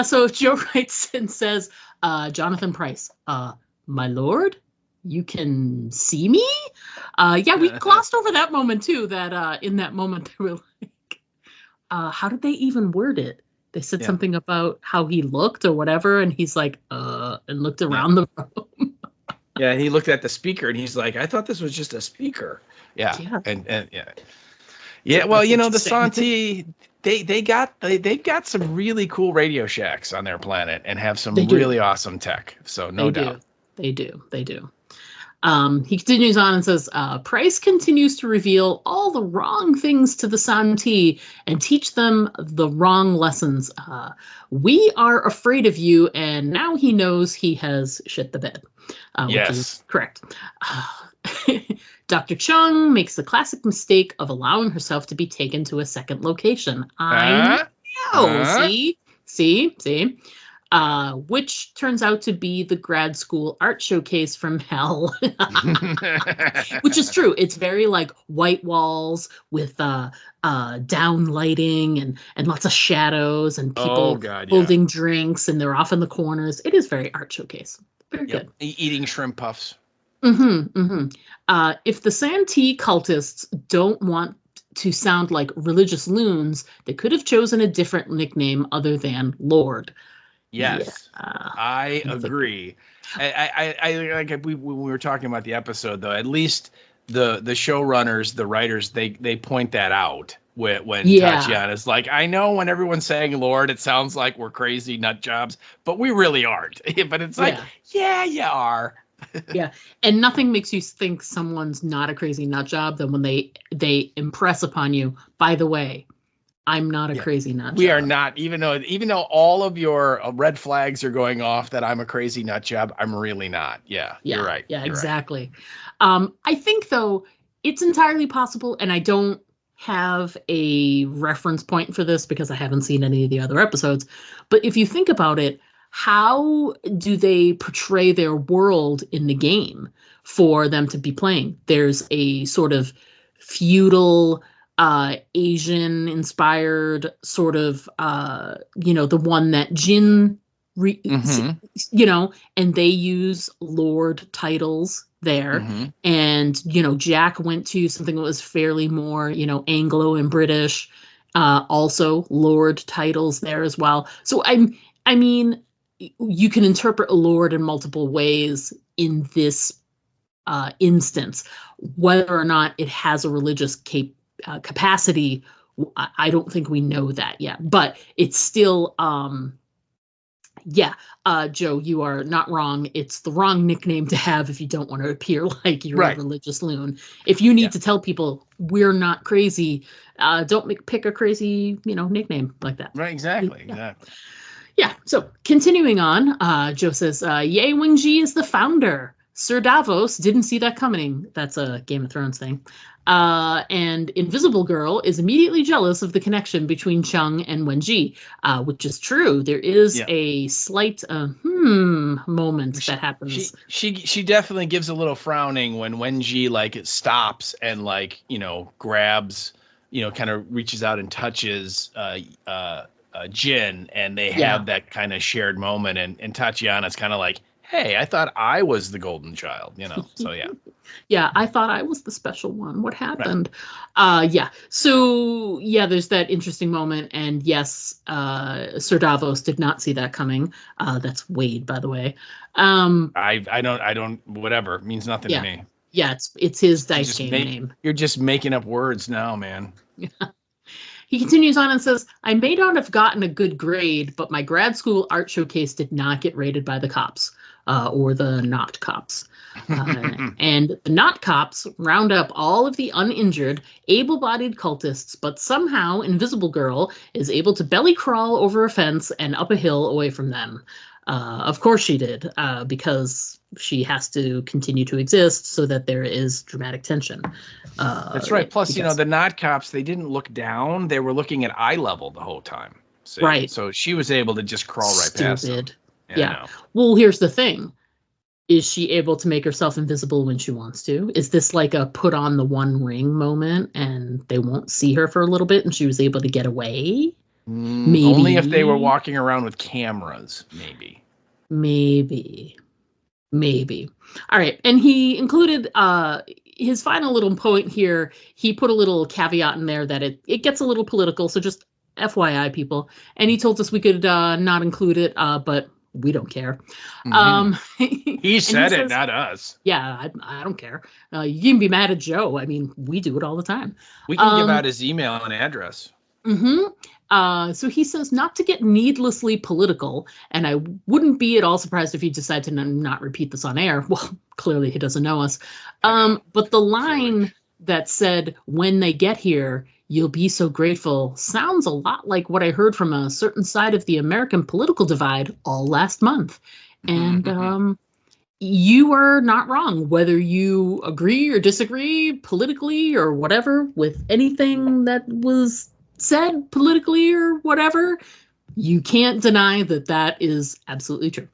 So Joe writes and says, Jonathan Pryce, my lord, you can see me. We glossed over that moment too. That in that moment they were like, how did they even word it? They said something about how he looked or whatever, and he's like, and looked around the room. Yeah, he looked at the speaker and he's like, I thought this was just a speaker. Yeah. Well, the Santi, they've got some really cool Radio Shacks on their planet and have some really awesome tech. So no doubt. They do. He continues on and says, Price continues to reveal all the wrong things to the Santi and teach them the wrong lessons. We are afraid of you, and now he knows he has shit the bed. Which is correct. Dr. Chung makes the classic mistake of allowing herself to be taken to a second location. I know. See? Which turns out to be the grad school art showcase from hell, which is true. It's very like white walls with down lighting and lots of shadows and people holding drinks, and they're off in the corners. It is very art showcase. Very good. Eating shrimp puffs. If the Santee cultists don't want to sound like religious loons, they could have chosen a different nickname other than Lord. Yes, I agree. I like we were talking about the episode though. At least the showrunners, the writers, they point that out when Tatiana's like, I know when everyone's saying Lord, it sounds like we're crazy nut jobs, but we really aren't. But it's like, you are. Yeah, and nothing makes you think someone's not a crazy nut job than when they impress upon you, by the way, I'm not a crazy nut job. We are not, even though all of your red flags are going off that I'm a crazy nut job, I'm really not. Yeah, you're right. Yeah, you're exactly. Right. I think, though, it's entirely possible, and I don't have a reference point for this because I haven't seen any of the other episodes, but if you think about it, how do they portray their world in the game for them to be playing? There's a sort of feudal Asian inspired sort of, the one that Jin, and they use lord titles there. And, Jack went to something that was fairly more, Anglo and British, also lord titles there as well. So I mean, you can interpret a lord in multiple ways in this instance. Whether or not it has a religious capacity, I don't think we know that yet. But it's still, Joe, you are not wrong. It's the wrong nickname to have if you don't want to appear like you're a religious loon. If you need to tell people we're not crazy, don't pick a crazy, nickname like that. Right, exactly. Yeah, so continuing on, Joe says, Ye Wenji is the founder. Sir Davos didn't see that coming. That's a Game of Thrones thing. And Invisible Girl is immediately jealous of the connection between Chung and Wenji, which is true. There is a slight moment that happens. She definitely gives a little frowning when Wenji stops and grabs, kind of reaches out and touches Jin, and they have that kind of shared moment, and Tatiana's kind of like, hey, I thought I was the golden child, so yeah. Yeah, I thought I was the special one. What happened? So there's that interesting moment, and yes, Sir Davos did not see that coming. That's Wade, by the way. I don't whatever, it means nothing to me. Yeah, it's his dice game name. You're just making up words now, man. He continues on and says, I may not have gotten a good grade, but my grad school art showcase did not get rated by the cops, or the not cops. And the not cops round up all of the uninjured, able-bodied cultists, but somehow Invisible Girl is able to belly crawl over a fence and up a hill away from them. Of course she did, because she has to continue to exist so that there is dramatic tension. That's right. Plus, the not cops, they didn't look down. They were looking at eye level the whole time. See? Right. So she was able to just crawl right past them. Yeah. Well, here's the thing. Is she able to make herself invisible when she wants to? Is this like a put on the one ring moment and they won't see her for a little bit and she was able to get away? Maybe. Only if they were walking around with cameras, maybe. All right. And he included his final little point here. He put a little caveat in there that it gets a little political. So just FYI, people. And he told us we could not include it, but we don't care. He said it, not us. Yeah, I don't care. You can be mad at Joe. I mean, we do it all the time. We can give out his email and address. So he says not to get needlessly political, and I wouldn't be at all surprised if he decided to not repeat this on air. Well, clearly he doesn't know us. But the line that said, when they get here, you'll be so grateful, sounds a lot like what I heard from a certain side of the American political divide all last month. And you are not wrong, whether you agree or disagree politically or whatever with anything that was said politically or whatever. You can't deny that is absolutely true.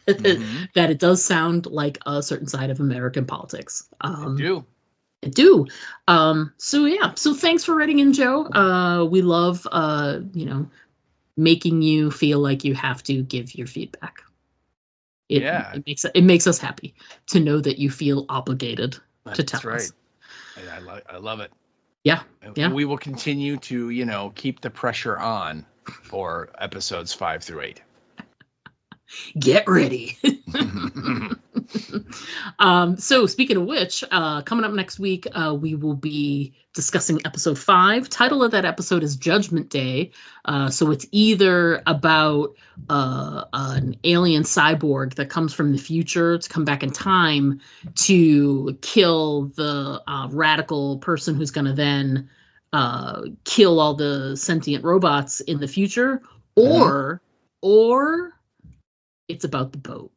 That it does sound like a certain side of American politics. I do. So thanks for writing in, Joe. We love, making you feel like you have to give your feedback. It makes us happy to know that you feel obligated to tell us. I love it. Yeah. We will continue to, keep the pressure on for episodes 5 through 8. Get ready. So speaking of which, coming up next week, we will be discussing episode 5. Title of that episode is Judgment Day. So it's either about an alien cyborg that comes from the future to come back in time to kill the radical person who's going to then kill all the sentient robots in the future, or it's about the boat.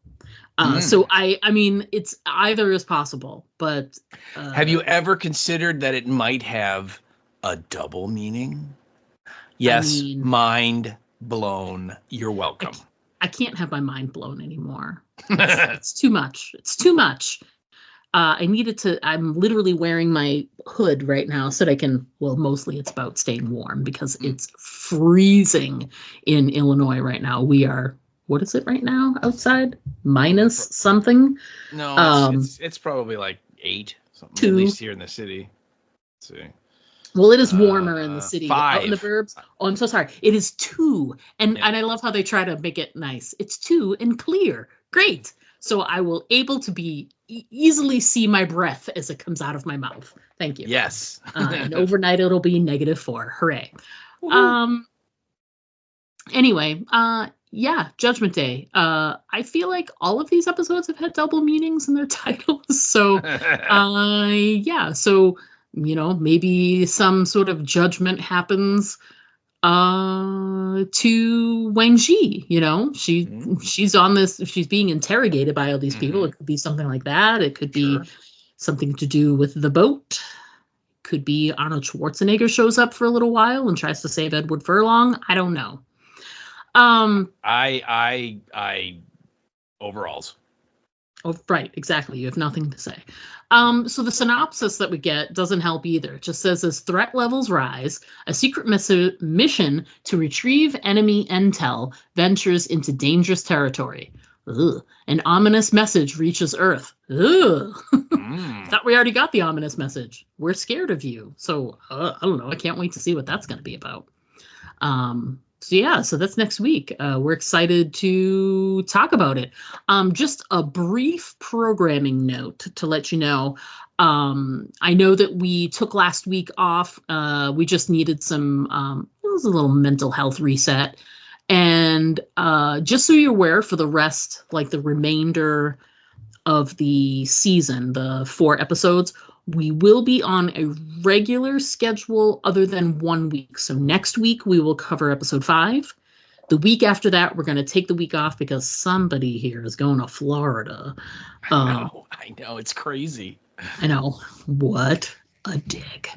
So I mean, it's either is possible, but have you ever considered that it might have a double meaning? Yes, mind blown. You're welcome. I can't have my mind blown anymore. It's too much. It's too much. I'm literally wearing my hood right now so that I can, well, mostly it's about staying warm because it's freezing in Illinois right now. We are, what is it right now outside? Minus something? No, it's probably like 8, something, 2. at least here in the city. Let's see. Well, it is warmer in the city. 5. Out in the burbs. Oh, I'm so sorry. It is 2. And I love how they try to make it nice. It's 2 and clear. Great. So I will able to be easily see my breath as it comes out of my mouth. Thank you. Yes. And overnight it'll be -4. Hooray. Anyway, Judgment Day. I feel like all of these episodes have had double meanings in their titles. So so maybe some sort of judgment happens to Wang Ji. She's on this, she's being interrogated by all these people. It could be something like that. It could be something to do with the boat. Could be Arnold Schwarzenegger shows up for a little while and tries to save Edward Furlong. I don't know. I overalls. Oh, right, exactly. You have nothing to say. So the synopsis that we get doesn't help either. It just says, as threat levels rise, a secret mission to retrieve enemy intel ventures into dangerous territory. Ugh. An ominous message reaches Earth. Ugh. Thought we already got the ominous message. We're scared of you. So I don't know. I can't wait to see what that's going to be about. So that's next week. We're excited to talk about it. Just a brief programming note to let you know. I know that we took last week off. We just needed some, it was a little mental health reset. And just so you're aware, for the rest, like the remainder of the season, the 4 episodes, we will be on a regular schedule other than 1 week. So next week we will cover episode 5. The week after that, we're going to take the week off because somebody here is going to Florida. I know. It's crazy. I know. What a dick.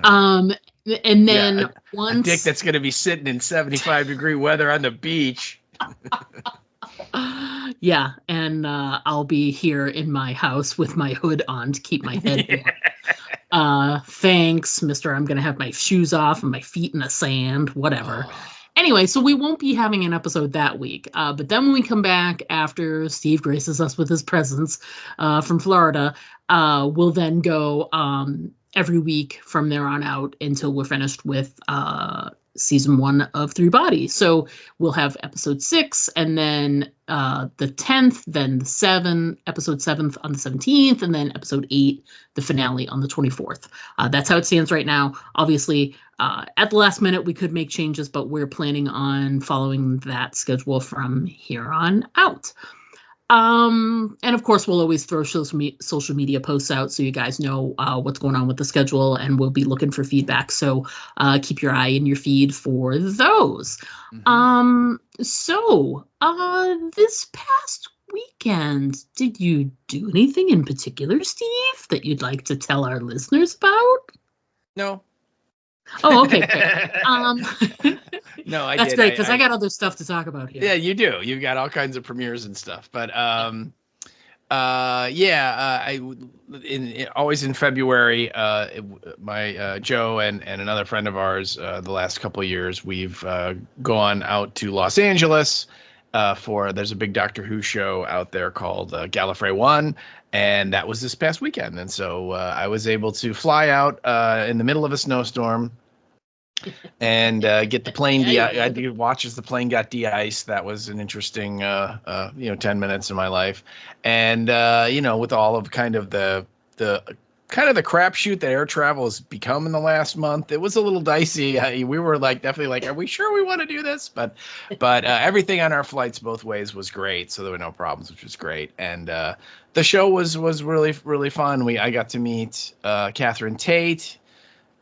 And then a dick that's going to be sitting in 75-degree weather on the beach. Yeah, and I'll be here in my house with my hood on to keep my head warm. Thanks, mister. I'm going to have my shoes off and my feet in the sand, whatever. Anyway, so we won't be having an episode that week. But then when we come back after Steve graces us with his presence from Florida, we'll then go every week from there on out until we're finished with season 1 of 3 Bodies. So we'll have episode 6 and then the 10th, then the episode 7th on the 17th, and then episode 8, the finale on the 24th. That's how it stands right now. Obviously, at the last minute, we could make changes, but we're planning on following that schedule from here on out. And of course, we'll always throw social media posts out so you guys know what's going on with the schedule, and we'll be looking for feedback. So keep your eye in your feed for those. So this past weekend, did you do anything in particular, Steve, that you'd like to tell our listeners about? No. Oh, okay. Great. No, I That's did. great because I got other stuff to talk about here. Yeah, you do. You've got all kinds of premieres and stuff. But always in February, my Joe and another friend of ours, the last couple of years, we've gone out to Los Angeles there's a big Doctor Who show out there called Gallifrey 1. And that was this past weekend. And so I was able to fly out in the middle of a snowstorm and get the plane. I did watch as the plane got de-iced. That was an interesting, 10 minutes in my life. And, with all of kind of the crapshoot that air travel has become in the last month, it was a little dicey. We were definitely are we sure we want to do this? But everything on our flights both ways was great. So there were no problems, which was great. And the show was really, really fun. I got to meet Catherine Tate,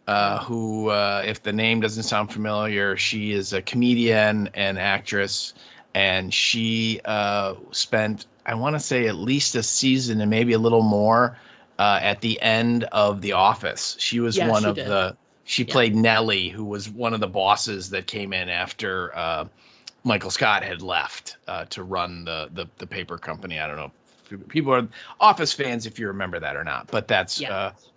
who, if the name doesn't sound familiar, she is a comedian and actress. And she spent, I want to say, at least a season and maybe a little more at the end of The Office. She was she played Nellie, who was one of the bosses that came in after Michael Scott had left to run the paper company. I don't know, people are Office fans if you remember that or not, but that's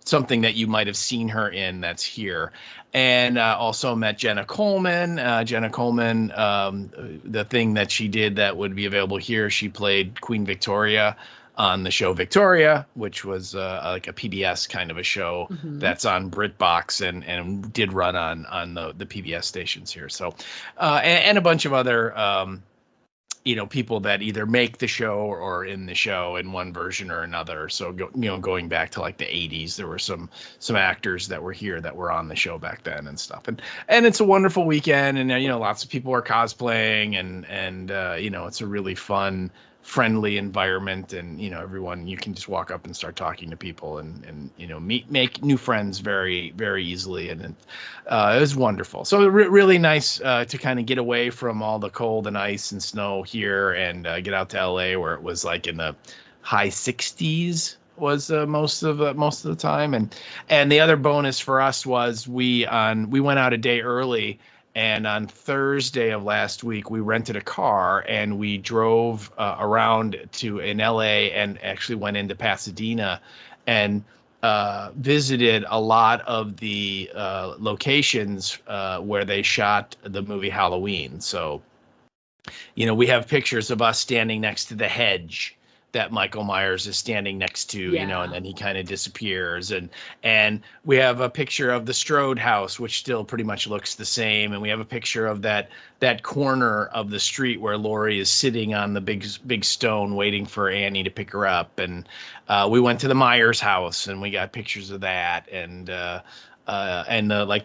something that you might have seen her in that's here. And also met Jenna Coleman. Jenna Coleman, the thing that she did that would be available here, she played Queen Victoria on the show Victoria, which was like a PBS kind of a show that's on BritBox and did run on the PBS stations here. So, and a bunch of other, people that either make the show or in the show in one version or another. So, going back to like the 80s, there were some actors that were here that were on the show back then and stuff. And it's a wonderful weekend, and lots of people are cosplaying, and it's a really fun, friendly environment, and everyone, you can just walk up and start talking to people and make new friends very, very easily, and it was wonderful. So really nice to kind of get away from all the cold and ice and snow here and get out to LA, where it was like in the high 60s was most of the time. And the other bonus for us was we went out a day early. And on Thursday of last week, we rented a car and we drove around in LA and actually went into Pasadena and visited a lot of the locations where they shot the movie Halloween. So, we have pictures of us standing next to the hedge that Michael Myers is standing next to, and then he kind of disappears. And we have a picture of the Strode house, which still pretty much looks the same. And we have a picture of that corner of the street where Laurie is sitting on the big stone waiting for Annie to pick her up. And we went to the Myers house and we got pictures of that. And the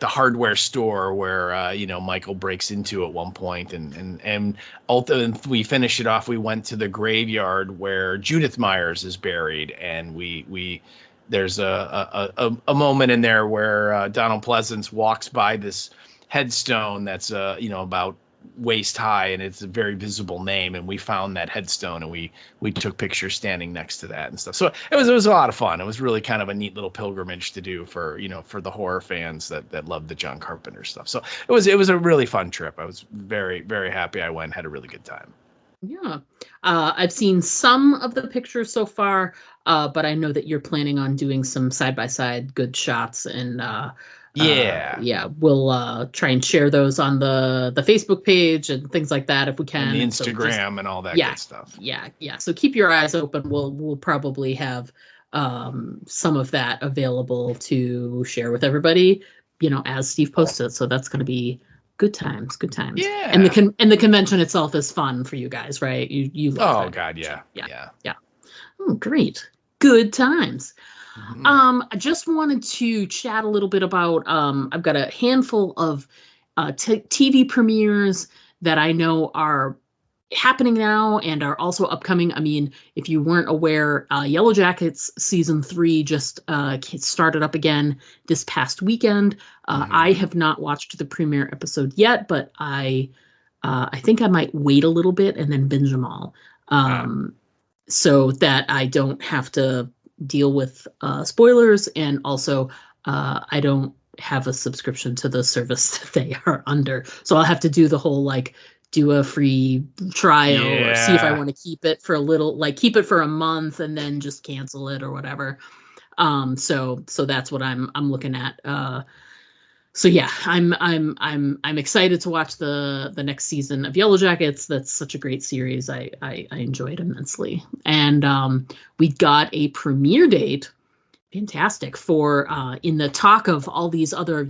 hardware store where Michael breaks into at one point, and ultimately we finish it off. We went to the graveyard where Judith Myers is buried, and there's a moment in there where Donald Pleasance walks by this headstone that's about waist high, and it's a very visible name, and we found that headstone and we took pictures standing next to that and stuff. So it was a lot of fun. It was really kind of a neat little pilgrimage to do for the horror fans that love the John Carpenter stuff. So it was a really fun trip. I was very, very happy I went, had a really good time. Yeah. I've seen some of the pictures so far, but I know that you're planning on doing some side-by-side good shots, and we'll try and share those on the Facebook page and things like that if we can. And the Instagram and all that good stuff. Yeah. So keep your eyes open. We'll probably have some of that available to share with everybody, as Steve posts it. So that's going to be good times. Yeah. And the convention itself is fun for you guys, right? You love it. Oh God, yeah. Oh, great. Good times. Mm-hmm. I just wanted to chat a little bit about, I've got a handful of TV premieres that I know are happening now and are also upcoming. I mean, if you weren't aware, Yellow Jackets season 3 just started up again this past weekend. I have not watched the premiere episode yet, but I think I might wait a little bit and then binge them all, so that I don't have to deal with spoilers, and also I don't have a subscription to the service that they are under, so I'll have to do the whole do a free trial or see if I want to keep it for a little, keep it for a month and then just cancel it or whatever. So that's what I'm looking at. So yeah, I'm excited to watch the next season of Yellow Jackets. That's such a great series. I enjoyed immensely. And we got a premiere date, fantastic, for in the talk of all these other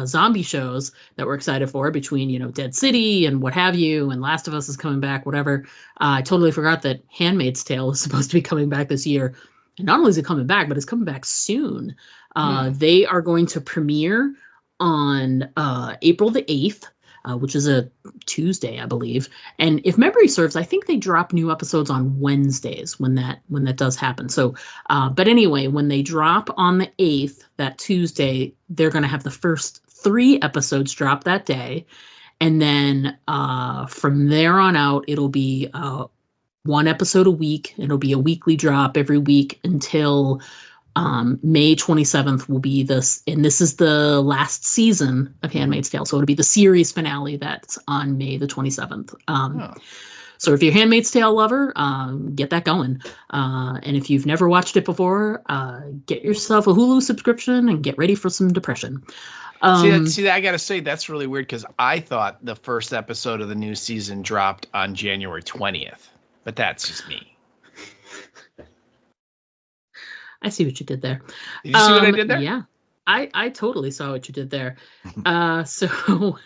zombie shows that we're excited for, between Dead City and what have you, and Last of Us is coming back, whatever. I totally forgot that Handmaid's Tale is supposed to be coming back this year. And not only is it coming back, but it's coming back soon. They are going to premiere on April the 8th, which is a Tuesday, I believe. And if memory serves, I think they drop new episodes on Wednesdays when that does happen. So, but anyway, when they drop on the 8th, that Tuesday, they're going to have the first 3 episodes drop that day. And then from there on out, it'll be 1 episode a week. It'll be a weekly drop every week until May 27th will be this, and this is the last season of Handmaid's Tale, so it'll be the series finale that's on May the 27th. So if you're Handmaid's Tale lover, get that going. And if you've never watched it before, get yourself a Hulu subscription and get ready for some depression. See, I gotta say that's really weird because I thought the first episode of the new season dropped on January 20th, but that's just me. I see what you did there. Did you see what I did there? Yeah, I totally saw what you did there. So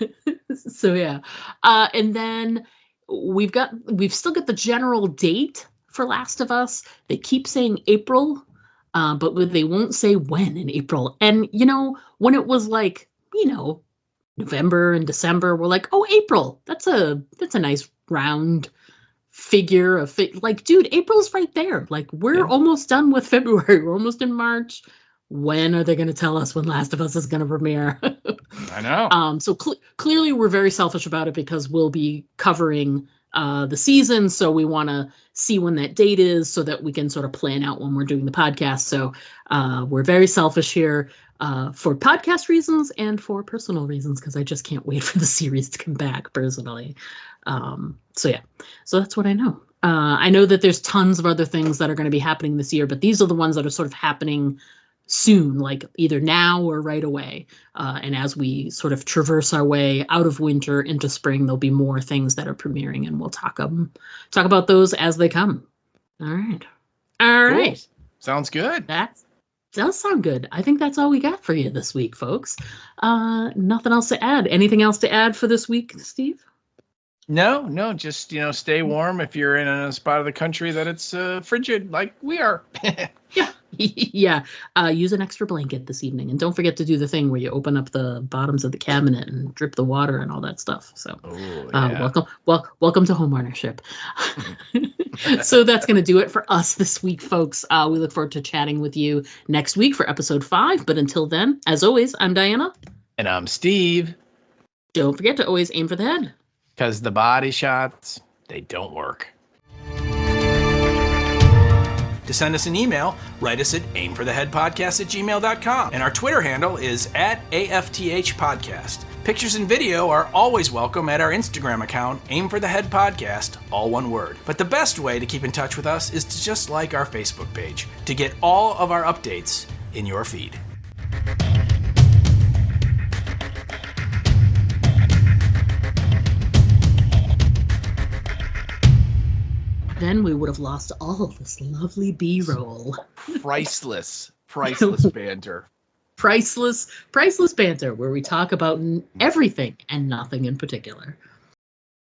yeah, and then we've still got the general date for Last of Us. They keep saying April, but they won't say when in April. And when it was like November and December, we're like, oh, April. That's a nice round figure of like, dude, April's right there. Like, we're almost done with February. We're almost in March. When are they going to tell us when Last of Us is going to premiere? I know. So clearly we're very selfish about it because we'll be covering the season. So we want to see when that date is so that we can sort of plan out when we're doing the podcast. So we're very selfish here for podcast reasons and for personal reasons, because I just can't wait for the series to come back personally. So that's what I know. I know that there's tons of other things that are going to be happening this year, but these are the ones that are sort of happening soon, like either now or right away. And as we sort of traverse our way out of winter into spring, there'll be more things that are premiering, and we'll talk about those as they come. All right. Cool. Sounds good. That does sound good. I think that's all we got for you this week, folks. Nothing else to add. Anything else to add for this week, Steve? No, just stay warm if you're in a spot of the country that it's frigid like we are. Yeah. Use an extra blanket this evening, and don't forget to do the thing where you open up the bottoms of the cabinet and drip the water and all that stuff. So, welcome to home ownership. So that's going to do it for us this week, folks. We look forward to chatting with you next week for episode 5. But until then, as always, I'm Diana. And I'm Steve. Don't forget to always aim for the head. Because the body shots, they don't work. To send us an email, write us at aimfortheheadpodcast@gmail.com. And our Twitter handle is @AFTHpodcast. Pictures and video are always welcome at our Instagram account, Aim for the Head Podcast, all one word. But the best way to keep in touch with us is to just like our Facebook page to get all of our updates in your feed. Then we would have lost all of this lovely B-roll. Priceless banter. Priceless banter, where we talk about everything and nothing in particular.